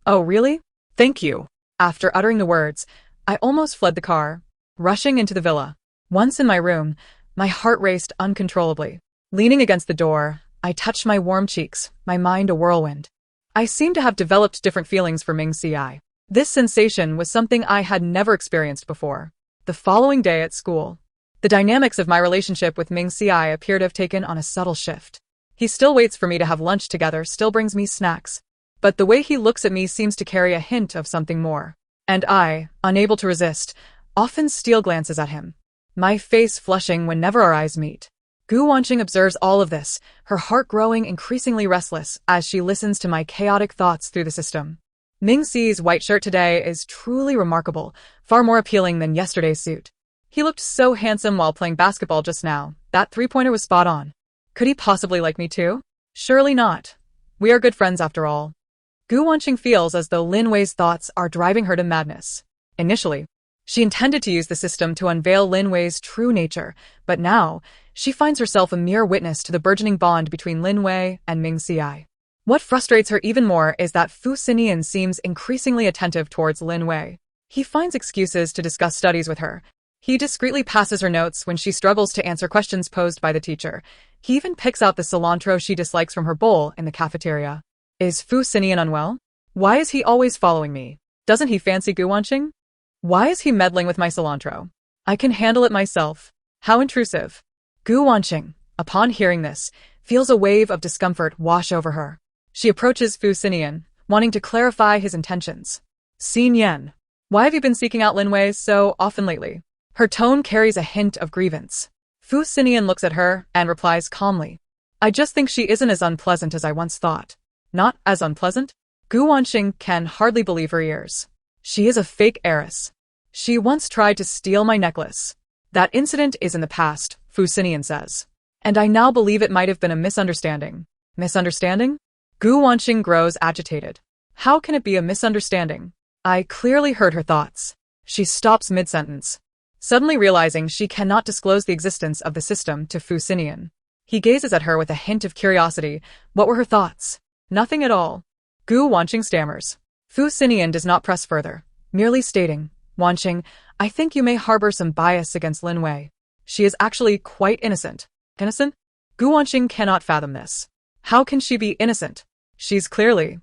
Speaker 1: Oh, really? Thank you. After uttering the words, I almost fled the car, rushing into the villa. Once in my room, my heart raced uncontrollably. Leaning against the door, I touched my warm cheeks, my mind a whirlwind. I seemed to have developed different feelings for Mingci. This sensation was something I had never experienced before. The following day at school, the dynamics of my relationship with Mingci appear to have taken on a subtle shift. He still waits for me to have lunch together, still brings me snacks. But the way he looks at me seems to carry a hint of something more. And I, unable to resist, often steal glances at him, my face flushing whenever our eyes meet. Gu Wanqing observes all of this, her heart growing increasingly restless as she listens to my chaotic thoughts through the system. Mingci's white shirt today is truly remarkable, far more appealing than yesterday's suit. He looked so handsome while playing basketball just now. That three-pointer was spot on. Could he possibly like me too? Surely not. We are good friends after all. Gu Wanqing feels as though Lin Wei's thoughts are driving her to madness. Initially, she intended to use the system to unveil Lin Wei's true nature, but now, she finds herself a mere witness to the burgeoning bond between Lin Wei and Mingci. What frustrates her even more is that Fu Sinian seems increasingly attentive towards Lin Wei. He finds excuses to discuss studies with her. He discreetly passes her notes when she struggles to answer questions posed by the teacher. He even picks out the cilantro she dislikes from her bowl in the cafeteria. Is Fu Sinian unwell? Why is he always following me? Doesn't he fancy Gu Wanqing? Why is he meddling with my cilantro? I can handle it myself. How intrusive. Gu Wanqing, upon hearing this, feels a wave of discomfort wash over her. She approaches Fu Sinian, wanting to clarify his intentions. Sinian, why have you been seeking out Lin Wei so often lately? Her tone carries a hint of grievance. Fu Sinian looks at her and replies calmly. I just think she isn't as unpleasant as I once thought. Not as unpleasant? Gu Wanqing can hardly believe her ears. She is a fake heiress. She once tried to steal my necklace. That incident is in the past, Sinian says. And I now believe it might have been a misunderstanding. Misunderstanding? Gu Wanqing grows agitated. How can it be a misunderstanding? I clearly heard her thoughts. She stops mid-sentence, suddenly realizing she cannot disclose the existence of the system to Sinian. He gazes at her with a hint of curiosity. What were her thoughts? Nothing at all. Gu Wanqing stammers. Sinian does not press further, merely stating, Wanqing, I think you may harbor some bias against Lin Wei. She is actually quite innocent. Innocent? Gu Wanqing cannot fathom this. How can she be innocent? She's clearly...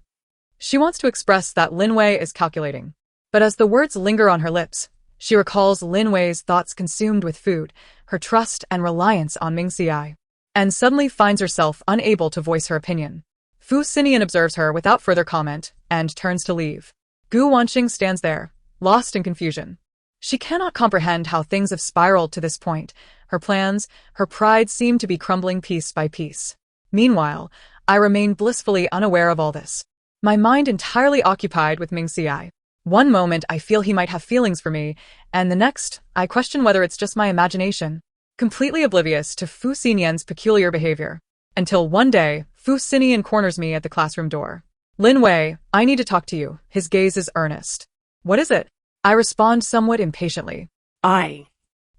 Speaker 1: She wants to express that Lin Wei is calculating. But as the words linger on her lips, she recalls Lin Wei's thoughts consumed with food, her trust and reliance on Mingci, and suddenly finds herself unable to voice her opinion. Sinian observes her without further comment and turns to leave. Gu Wanqing stands there, lost in confusion. She cannot comprehend how things have spiraled to this point. Her plans, her pride seem to be crumbling piece by piece. Meanwhile, I remain blissfully unaware of all this. My mind entirely occupied with Mingci. One moment I feel he might have feelings for me, and the next, I question whether it's just my imagination. Completely oblivious to Sinian's peculiar behavior. Until one day, Sinian corners me at the classroom door. Lin Wei, I need to talk to you. His gaze is earnest. What is it? I respond somewhat impatiently.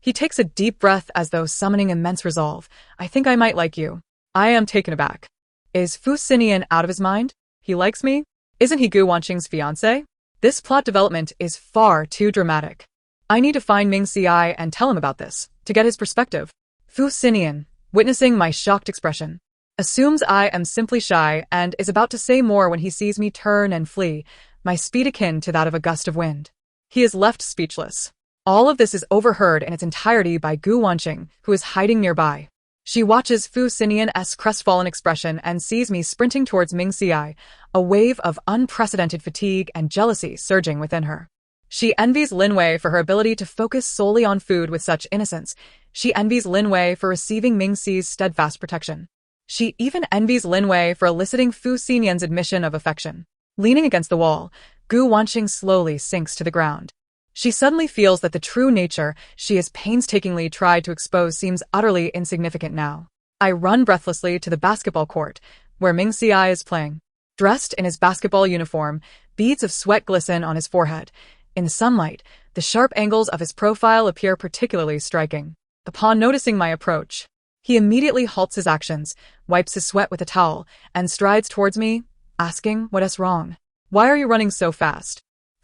Speaker 1: He takes a deep breath as though summoning immense resolve. I think I might like you. I am taken aback. Is Sinian out of his mind? He likes me? Isn't he Gu Wanqing's fiancé? This plot development is far too dramatic. I need to find Mingci and tell him about this, to get his perspective. Sinian, witnessing my shocked expression, assumes I am simply shy and is about to say more when he sees me turn and flee, my speed akin to that of a gust of wind. He is left speechless. All of this is overheard in its entirety by Gu Wanqing, who is hiding nearby. She watches Sinian's crestfallen expression and sees me sprinting towards Mingci, a wave of unprecedented fatigue and jealousy surging within her. She envies Lin Wei for her ability to focus solely on food with such innocence. She envies Lin Wei for receiving Mingxi's steadfast protection. She even envies Lin Wei for eliciting Sinian's admission of affection. Leaning against the wall, Gu Wanqing slowly sinks to the ground. She suddenly feels that the true nature she has painstakingly tried to expose seems utterly insignificant now. I run breathlessly to the basketball court, where Mingci is playing. Dressed in his basketball uniform, beads of sweat glisten on his forehead. In the sunlight, the sharp angles of his profile appear particularly striking. Upon noticing my approach, he immediately halts his actions, wipes his sweat with a towel, and strides towards me, asking what is wrong. Why are you running so fast?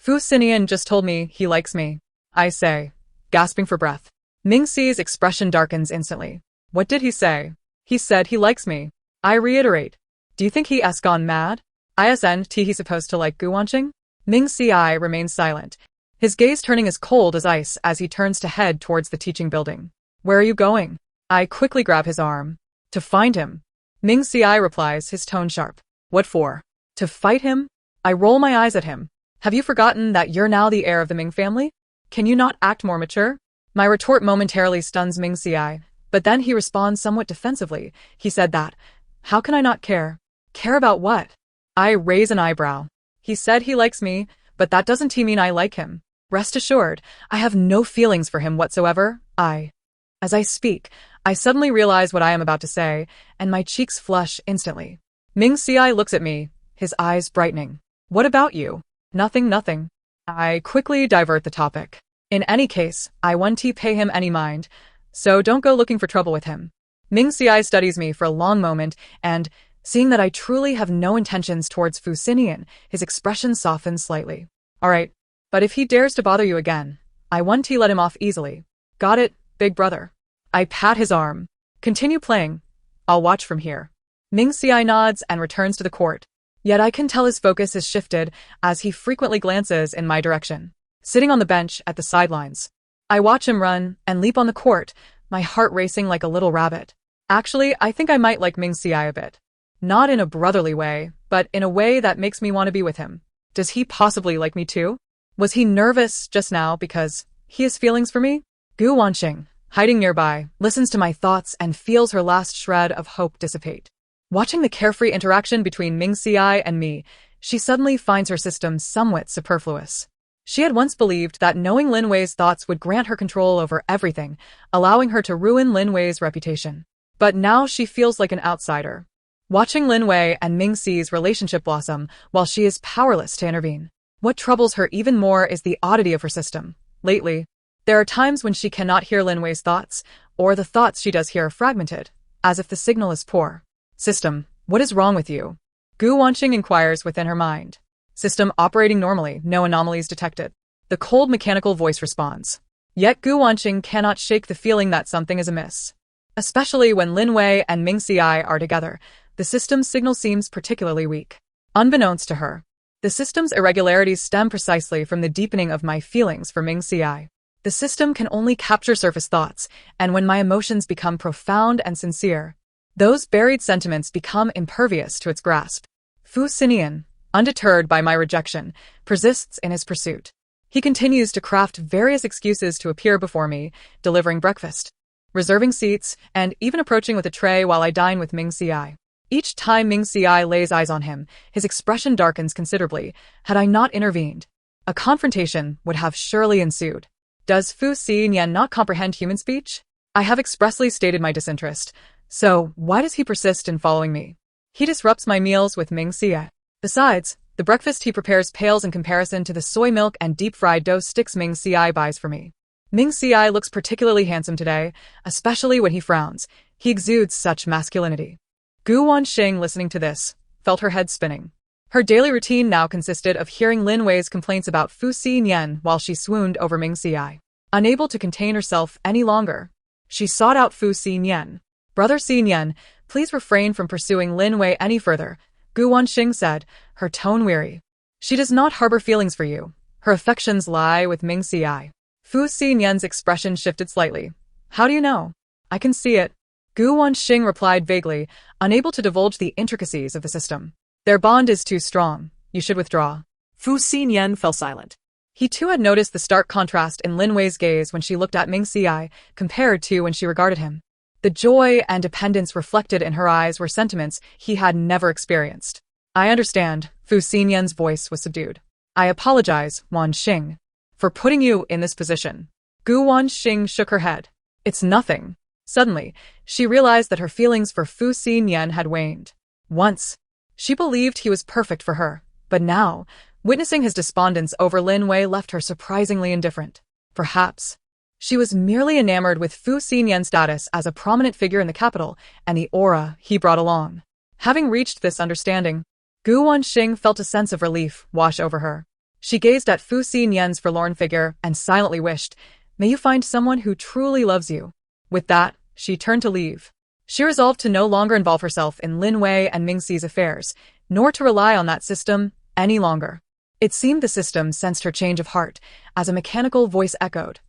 Speaker 1: Sinian just told me he likes me, I say, gasping for breath. Mingxi's expression darkens instantly. What did he say? He said he likes me. I reiterate. Do you think he has gone mad? Isn't he supposed to like Gu Wanqing? Mingci remains silent, his gaze turning as cold as ice as he turns to head towards the teaching building. Where are you going? I quickly grab his arm. To find him. Mingci replies, his tone sharp. What for? To fight him? I roll my eyes at him. Have you forgotten that you're now the heir of the Ming family? Can you not act more mature? My retort momentarily stuns Mingci, but then he responds somewhat defensively. He said that. How can I not care? Care about what? I raise an eyebrow. He said he likes me, but that doesn't mean I like him. Rest assured, I have no feelings for him whatsoever. As I speak, I suddenly realize what I am about to say, and my cheeks flush instantly. Mingci looks at me, his eyes brightening. What about you? Nothing. I quickly divert the topic. In any case, I won't pay him any mind, so don't go looking for trouble with him. Mingci studies me for a long moment, and, seeing that I truly have no intentions towards Sinian, his expression softens slightly. All right, but if he dares to bother you again, I won't let him off easily. Got it, big brother? I pat his arm. Continue playing. I'll watch from here. Mingci nods and returns to the court. Yet I can tell his focus is shifted as he frequently glances in my direction. Sitting on the bench at the sidelines, I watch him run and leap on the court, my heart racing like a little rabbit. Actually, I think I might like Mingci a bit. Not in a brotherly way, but in a way that makes me want to be with him. Does he possibly like me too? Was he nervous just now because he has feelings for me? Gu Wanqing, hiding nearby, listens to my thoughts and feels her last shred of hope dissipate. Watching the carefree interaction between Mingci and me, she suddenly finds her system somewhat superfluous. She had once believed that knowing Lin Wei's thoughts would grant her control over everything, allowing her to ruin Lin Wei's reputation. But now she feels like an outsider, watching Lin Wei and Mingxi's relationship blossom while she is powerless to intervene. What troubles her even more is the oddity of her system. Lately, there are times when she cannot hear Lin Wei's thoughts, or the thoughts she does hear are fragmented, as if the signal is poor. System, what is wrong with you? Gu Wanqing inquires within her mind. System operating normally, no anomalies detected. The cold mechanical voice responds. Yet Gu Wanqing cannot shake the feeling that something is amiss. Especially when Lin Wei and Mingci are together, the system's signal seems particularly weak. Unbeknownst to her, the system's irregularities stem precisely from the deepening of my feelings for Mingci. The system can only capture surface thoughts, and when my emotions become profound and sincere, those buried sentiments become impervious to its grasp. Fu Sinian, undeterred by my rejection, persists in his pursuit. He continues to craft various excuses to appear before me, delivering breakfast, reserving seats, and even approaching with a tray while I dine with Mingci. Each time Mingci lays eyes on him, his expression darkens considerably. Had I not intervened, a confrontation would have surely ensued. Does Fu Sinian not comprehend human speech? I have expressly stated my disinterest, so why does he persist in following me? He disrupts my meals with Mingci. Besides, the breakfast he prepares pales in comparison to the soy milk and deep-fried dough sticks Mingci buys for me. Mingci looks particularly handsome today, especially when he frowns. He exudes such masculinity. Gu Wanqing, listening to this, felt her head spinning. Her daily routine now consisted of hearing Lin Wei's complaints about Fu Sinian while she swooned over Mingci. Unable to contain herself any longer, she sought out Fu Sinian. Brother Sinian, please refrain from pursuing Lin Wei any further, Gu Wanqing said, her tone weary. She does not harbor feelings for you. Her affections lie with Mingci. Fu Sinian's expression shifted slightly. How do you know? I can see it. Gu Wanqing replied vaguely, unable to divulge the intricacies of the system. Their bond is too strong. You should withdraw.
Speaker 2: Fu Sinian fell silent.
Speaker 1: He too had noticed the stark contrast in Lin Wei's gaze when she looked at Mingci compared to when she regarded him. The joy and dependence reflected in her eyes were sentiments he had never experienced. I understand, Fu Sinian's voice was subdued. I apologize, Wanqing, for putting you in this position. Gu Wanqing shook her head. It's nothing. Suddenly, she realized that her feelings for Fu Sinian had waned. Once, she believed he was perfect for her, but now, witnessing his despondence over Lin Wei left her surprisingly indifferent. Perhaps she was merely enamored with Fu Sinian's status as a prominent figure in the capital and the aura he brought along. Having reached this understanding, Gu Wanqing felt a sense of relief wash over her. She gazed at Fu Sinian's forlorn figure and silently wished, "May you find someone who truly loves you." With that, she turned to leave. She resolved to no longer involve herself in Lin Wei and Mingxi's affairs, nor to rely on that system any longer. It seemed the system sensed her change of heart, as a mechanical voice echoed.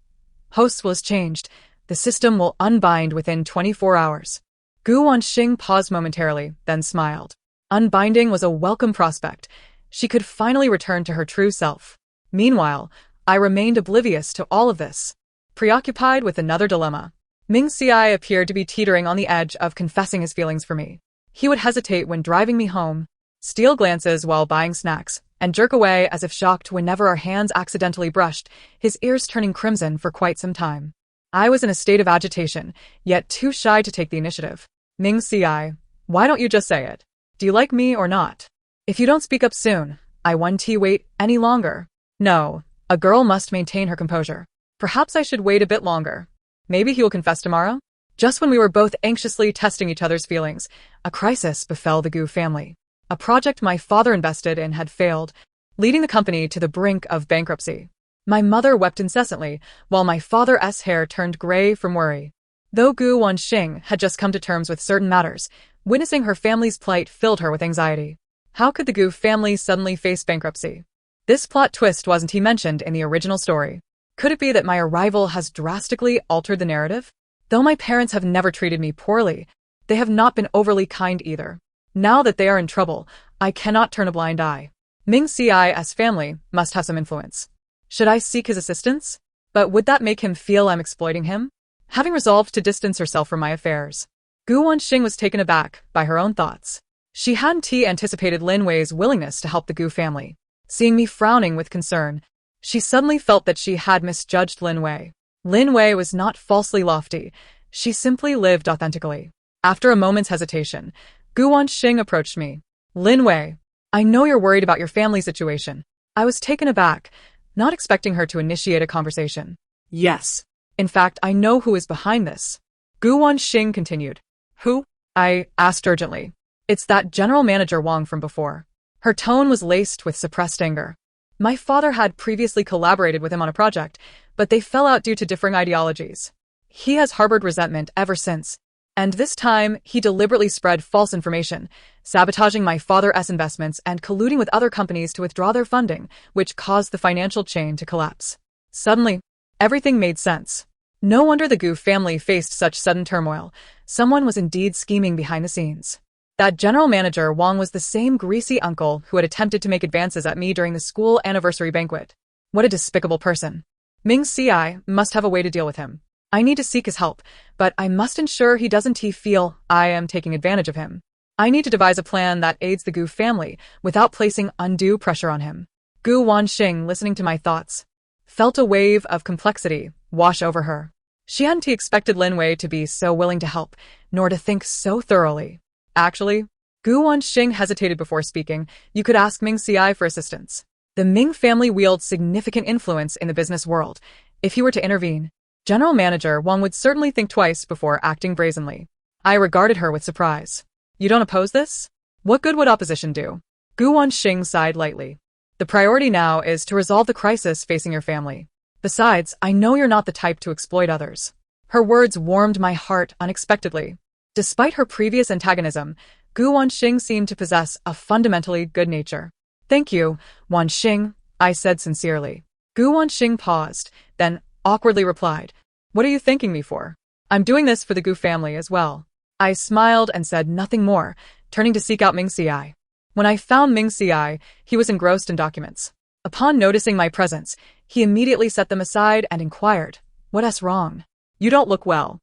Speaker 1: Hosts was changed. The system will unbind within 24 hours. Gu Wanqing paused momentarily, then smiled. Unbinding was a welcome prospect. She could finally return to her true self. Meanwhile, I remained oblivious to all of this, preoccupied with another dilemma. Mingci appeared to be teetering on the edge of confessing his feelings for me. He would hesitate when driving me home, steal glances while buying snacks, and jerk away as if shocked whenever our hands accidentally brushed, his ears turning crimson for quite some time. I was in a state of agitation, yet too shy to take the initiative. Mingci, why don't you just say it? Do you like me or not? If you don't speak up soon, I won't wait any longer. No, a girl must maintain her composure. Perhaps I should wait a bit longer. Maybe he will confess tomorrow? Just when we were both anxiously testing each other's feelings, a crisis befell the Gu family. A project my father invested in had failed, leading the company to the brink of bankruptcy. My mother wept incessantly, while my father's hair turned gray from worry. Though Gu Wanqing had just come to terms with certain matters, witnessing her family's plight filled her with anxiety. How could the Gu family suddenly face bankruptcy? This plot twist wasn't mentioned in the original story. Could it be that my arrival has drastically altered the narrative? Though my parents have never treated me poorly, they have not been overly kind either. Now that they are in trouble, I cannot turn a blind eye. Mingci's family must have some influence. Should I seek his assistance? But would that make him feel I'm exploiting him? Having resolved to distance herself from my affairs, Gu Wanqing was taken aback by her own thoughts. She hadn't anticipated Lin Wei's willingness to help the Gu family. Seeing me frowning with concern, she suddenly felt that she had misjudged Lin Wei. Lin Wei was not falsely lofty. She simply lived authentically. After a moment's hesitation, Gu Wanxing approached me. Lin Wei, I know you're worried about your family situation. I was taken aback, not expecting her to initiate a conversation.
Speaker 2: Yes.
Speaker 1: In fact, I know who is behind this. Gu Wanxing continued. Who? I asked urgently. It's that general manager Wang from before. Her tone was laced with suppressed anger. My father had previously collaborated with him on a project, but they fell out due to differing ideologies. He has harbored resentment ever since. And this time, he deliberately spread false information, sabotaging my father's investments and colluding with other companies to withdraw their funding, which caused the financial chain to collapse. Suddenly, everything made sense. No wonder the Gu family faced such sudden turmoil. Someone was indeed scheming behind the scenes. That general manager Wang was the same greasy uncle who had attempted to make advances at me during the school anniversary banquet. What a despicable person. Mingci must have a way to deal with him. I need to seek his help, but I must ensure he doesn't feel I am taking advantage of him. I need to devise a plan that aids the Gu family without placing undue pressure on him. Gu Wanxing, listening to my thoughts, felt a wave of complexity wash over her. She hadn't expected Lin Wei to be so willing to help, nor to think so thoroughly. Actually, Gu Wanxing hesitated before speaking. You could ask Mingci for assistance. The Ming family wields significant influence in the business world. If he were to intervene, General Manager Wang would certainly think twice before acting brazenly. I regarded her with surprise. You don't oppose this? What good would opposition do? Gu Wanxing sighed lightly. The priority now is to resolve the crisis facing your family. Besides, I know you're not the type to exploit others. Her words warmed my heart unexpectedly. Despite her previous antagonism, Gu Wanxing seemed to possess a fundamentally good nature. Thank you, Wanxing, I said sincerely. Gu Wanxing paused, then awkwardly replied, What are you thanking me for? I'm doing this for the Gu family as well. I smiled and said nothing more, turning to seek out Mingci. When I found Mingci, he was engrossed in documents. Upon noticing my presence, he immediately set them aside and inquired, What's wrong? You don't look well.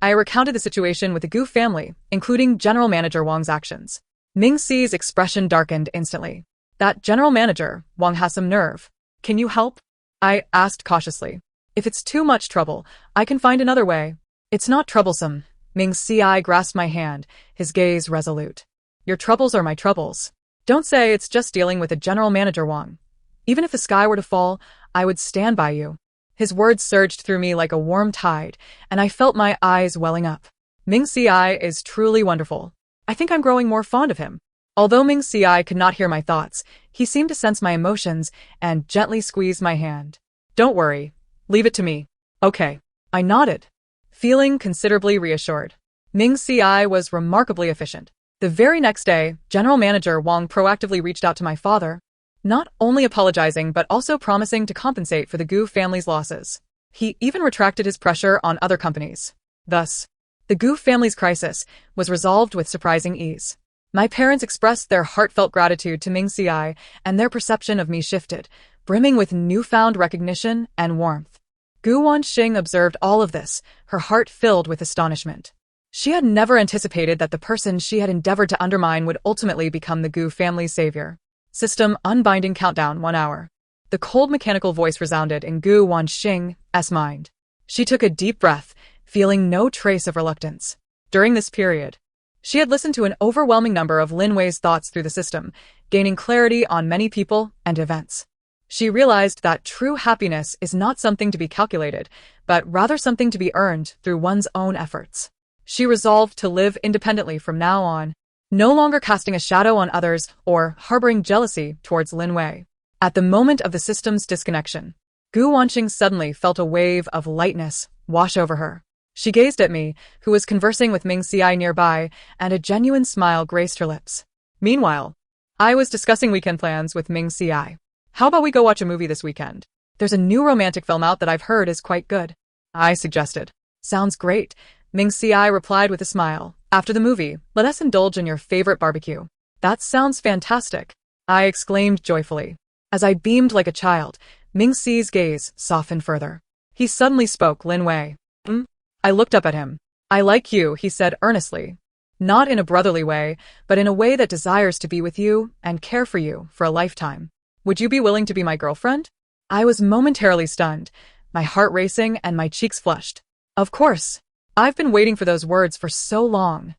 Speaker 1: I recounted the situation with the Gu family, including General Manager Wang's actions. Mingci's expression darkened instantly. That General Manager, Wang has some nerve. Can you help? I asked cautiously. If it's too much trouble, I can find another way. It's not troublesome. Mingci grasped my hand, his gaze resolute. Your troubles are my troubles. Don't say it's just dealing with a General Manager Wang. Even if the sky were to fall, I would stand by you. His words surged through me like a warm tide, and I felt my eyes welling up. Mingci is truly wonderful. I think I'm growing more fond of him. Although Mingci could not hear my thoughts, he seemed to sense my emotions and gently squeezed my hand. Don't worry. Leave it to me. Okay. I nodded, feeling considerably reassured. Mingci was remarkably efficient. The very next day, General Manager Wang proactively reached out to my father, not only apologizing but also promising to compensate for the Gu family's losses. He even retracted his pressure on other companies. Thus, the Gu family's crisis was resolved with surprising ease. My parents expressed their heartfelt gratitude to Mingci, and their perception of me shifted, brimming with newfound recognition and warmth. Gu Wanxing observed all of this, her heart filled with astonishment. She had never anticipated that the person she had endeavored to undermine would ultimately become the Gu family's savior. System unbinding countdown 1 hour. The cold mechanical voice resounded in Gu Wanxing's mind. She took a deep breath, feeling no trace of reluctance. During this period, she had listened to an overwhelming number of Lin Wei's thoughts through the system, gaining clarity on many people and events. She realized that true happiness is not something to be calculated, but rather something to be earned through one's own efforts. She resolved to live independently from now on, no longer casting a shadow on others or harboring jealousy towards Lin Wei. At the moment of the system's disconnection, Gu Wanxing suddenly felt a wave of lightness wash over her. She gazed at me, who was conversing with Mingci nearby, and a genuine smile graced her lips. Meanwhile, I was discussing weekend plans with Mingci. How about we go watch a movie this weekend? There's a new romantic film out that I've heard is quite good. I suggested. Sounds great. Mingci replied with a smile. After the movie, let us indulge in your favorite barbecue. That sounds fantastic. I exclaimed joyfully. As I beamed like a child, Mingci's gaze softened further. He suddenly spoke Lin Wei. I looked up at him. I like you, he said earnestly. Not in a brotherly way, but in a way that desires to be with you and care for you for a lifetime. Would you be willing to be my girlfriend? I was momentarily stunned, my heart racing and my cheeks flushed. Of course. I've been waiting for those words for so long.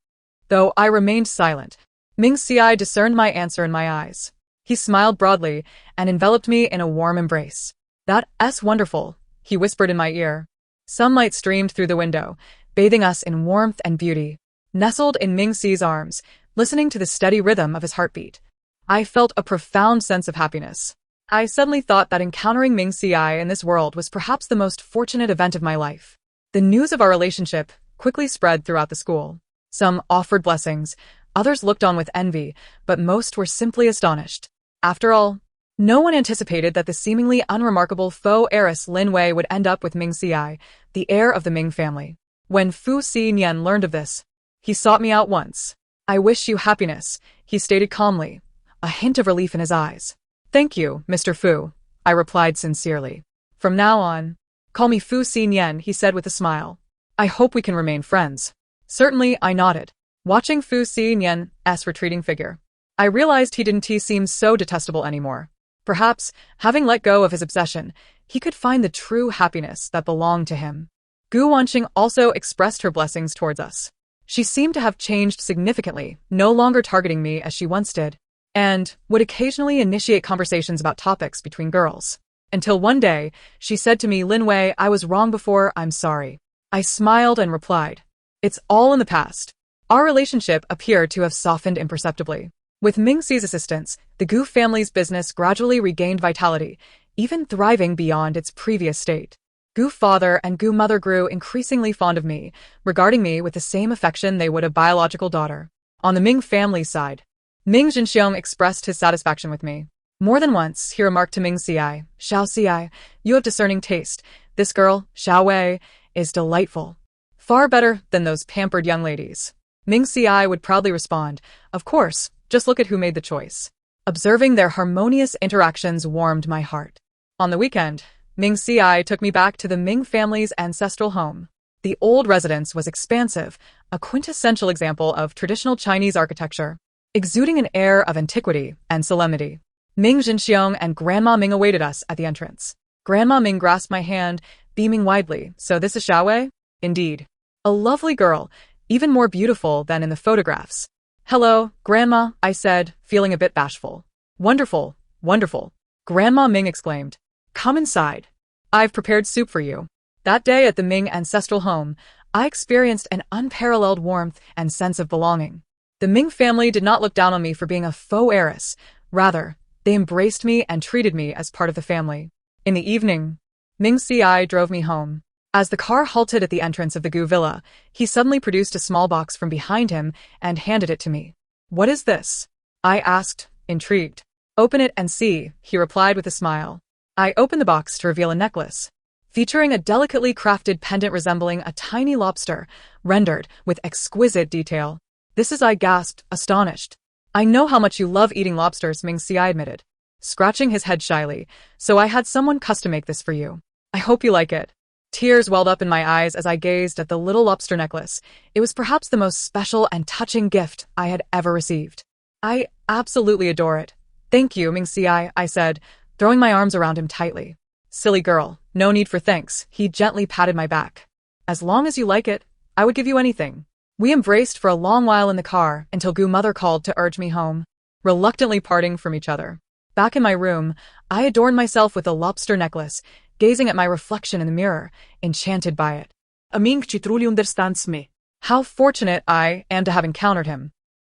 Speaker 1: Though I remained silent, Mingci discerned my answer in my eyes. He smiled broadly and enveloped me in a warm embrace. That's wonderful, he whispered in my ear. Sunlight streamed through the window, bathing us in warmth and beauty. Nestled in Mingci's arms, listening to the steady rhythm of his heartbeat, I felt a profound sense of happiness. I suddenly thought that encountering Mingci in this world was perhaps the most fortunate event of my life. The news of our relationship quickly spread throughout the school. Some offered blessings, others looked on with envy, but most were simply astonished. After all, no one anticipated that the seemingly unremarkable faux heiress Lin Wei would end up with Mingci, the heir of the Ming family. When Fu Sinian learned of this, he sought me out once. I wish you happiness, he stated calmly, a hint of relief in his eyes. Thank you, Mr. Fu, I replied sincerely. From now on, call me Fu Sinian, he said with a smile. I hope we can remain friends. Certainly, I nodded, watching Fu Sinian's retreating figure. I realized he didn't seem so detestable anymore. Perhaps, having let go of his obsession, he could find the true happiness that belonged to him. Gu Wanqing also expressed her blessings towards us. She seemed to have changed significantly, no longer targeting me as she once did, and would occasionally initiate conversations about topics between girls. Until one day, she said to me, Lin Wei, I was wrong before, I'm sorry. I smiled and replied, it's all in the past. Our relationship appeared to have softened imperceptibly. With Mingci's assistance, the Gu family's business gradually regained vitality, even thriving beyond its previous state. Gu father and Gu mother grew increasingly fond of me, regarding me with the same affection they would a biological daughter. On the Ming family's side, Ming Zhenxiong expressed his satisfaction with me. More than once, he remarked to Mingci, Xiao Xi, you have discerning taste. This girl, Xiao Wei, is delightful. Far better than those pampered young ladies. Mingci would proudly respond, of course, just look at who made the choice. Observing their harmonious interactions warmed my heart. On the weekend, Mingci took me back to the Ming family's ancestral home. The old residence was expansive, a quintessential example of traditional Chinese architecture, exuding an air of antiquity and solemnity. Ming Zhenxiong and Grandma Ming awaited us at the entrance. Grandma Ming grasped my hand, beaming widely. So this is Xiao Wei? Indeed. A lovely girl, even more beautiful than in the photographs. Hello, Grandma, I said, feeling a bit bashful. Wonderful, wonderful. Grandma Ming exclaimed. Come inside. I've prepared soup for you. That day at the Ming ancestral home, I experienced an unparalleled warmth and sense of belonging. The Ming family did not look down on me for being a faux heiress. Rather, they embraced me and treated me as part of the family. In the evening, Mingci drove me home. As the car halted at the entrance of the Gu villa, he suddenly produced a small box from behind him and handed it to me. What is this? I asked, intrigued. Open it and see, he replied with a smile. I opened the box to reveal a necklace, featuring a delicately crafted pendant resembling a tiny lobster, rendered with exquisite detail. This is, I gasped, astonished. I know how much you love eating lobsters, Mingci admitted, scratching his head shyly, so I had someone custom make this for you. I hope you like it. Tears welled up in my eyes as I gazed at the little lobster necklace. It was perhaps the most special and touching gift I had ever received. I absolutely adore it. Thank you, Mingci, I said, throwing my arms around him tightly. Silly girl, no need for thanks, he gently patted my back. As long as you like it, I would give you anything. We embraced for a long while in the car until Gu mother called to urge me home, reluctantly parting from each other. Back in my room, I adorned myself with a lobster necklace, gazing at my reflection in the mirror, enchanted by it. A Mingci truly understands me. How fortunate I am to have encountered him.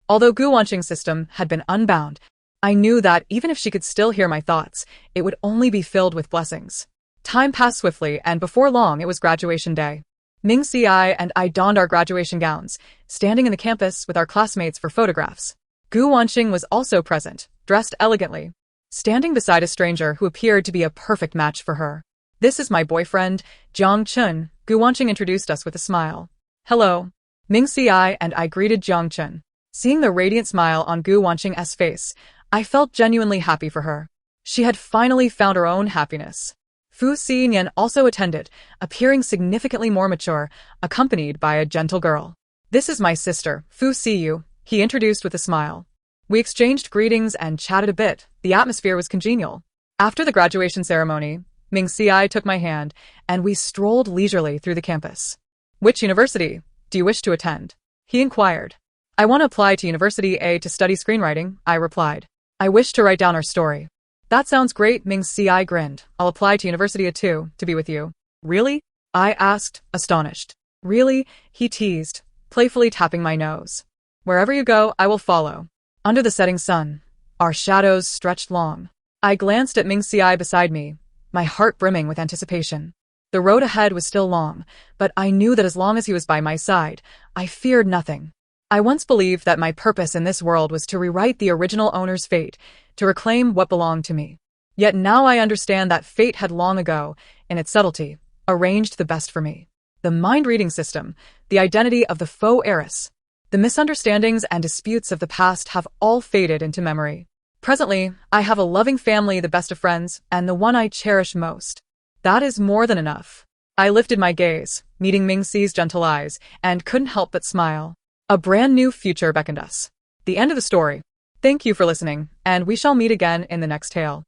Speaker 1: Although Gu Wanqing's system had been unbound, I knew that even if she could still hear my thoughts, it would only be filled with blessings. Time passed swiftly, and before long it was graduation day. Mingci and I donned our graduation gowns, standing in the campus with our classmates for photographs. Gu Wanqing was also present, dressed elegantly, standing beside a stranger who appeared to be a perfect match for her. This is my boyfriend, Jiang Chun, Gu Wanqing introduced us with a smile. Hello. Mingci and I greeted Jiang Chun. Seeing the radiant smile on Gu Wanqing's face, I felt genuinely happy for her. She had finally found her own happiness. Fu Sinian also attended, appearing significantly more mature, accompanied by a gentle girl. This is my sister, Fu Siyu, he introduced with a smile. We exchanged greetings and chatted a bit. The atmosphere was congenial. After the graduation ceremony, Mingci took my hand, and we strolled leisurely through the campus. Which university do you wish to attend? He inquired. I want to apply to University A to study screenwriting, I replied. I wish to write down our story. That sounds great, Mingci grinned. I'll apply to University A too, to be with you. Really? I asked, astonished. Really? He teased, playfully tapping my nose. Wherever you go, I will follow. Under the setting sun, our shadows stretched long. I glanced at Mingci beside me, my heart brimming with anticipation. The road ahead was still long, but I knew that as long as he was by my side, I feared nothing. I once believed that my purpose in this world was to rewrite the original owner's fate, to reclaim what belonged to me. Yet now I understand that fate had long ago, in its subtlety, arranged the best for me. The mind-reading system, the identity of the faux heiress, the misunderstandings and disputes of the past have all faded into memory. Presently, I have a loving family, the best of friends, and the one I cherish most. That is more than enough. I lifted my gaze, meeting Mingci's gentle eyes, and couldn't help but smile. A brand new future beckoned us. The end of the story. Thank you for listening, and we shall meet again in the next tale.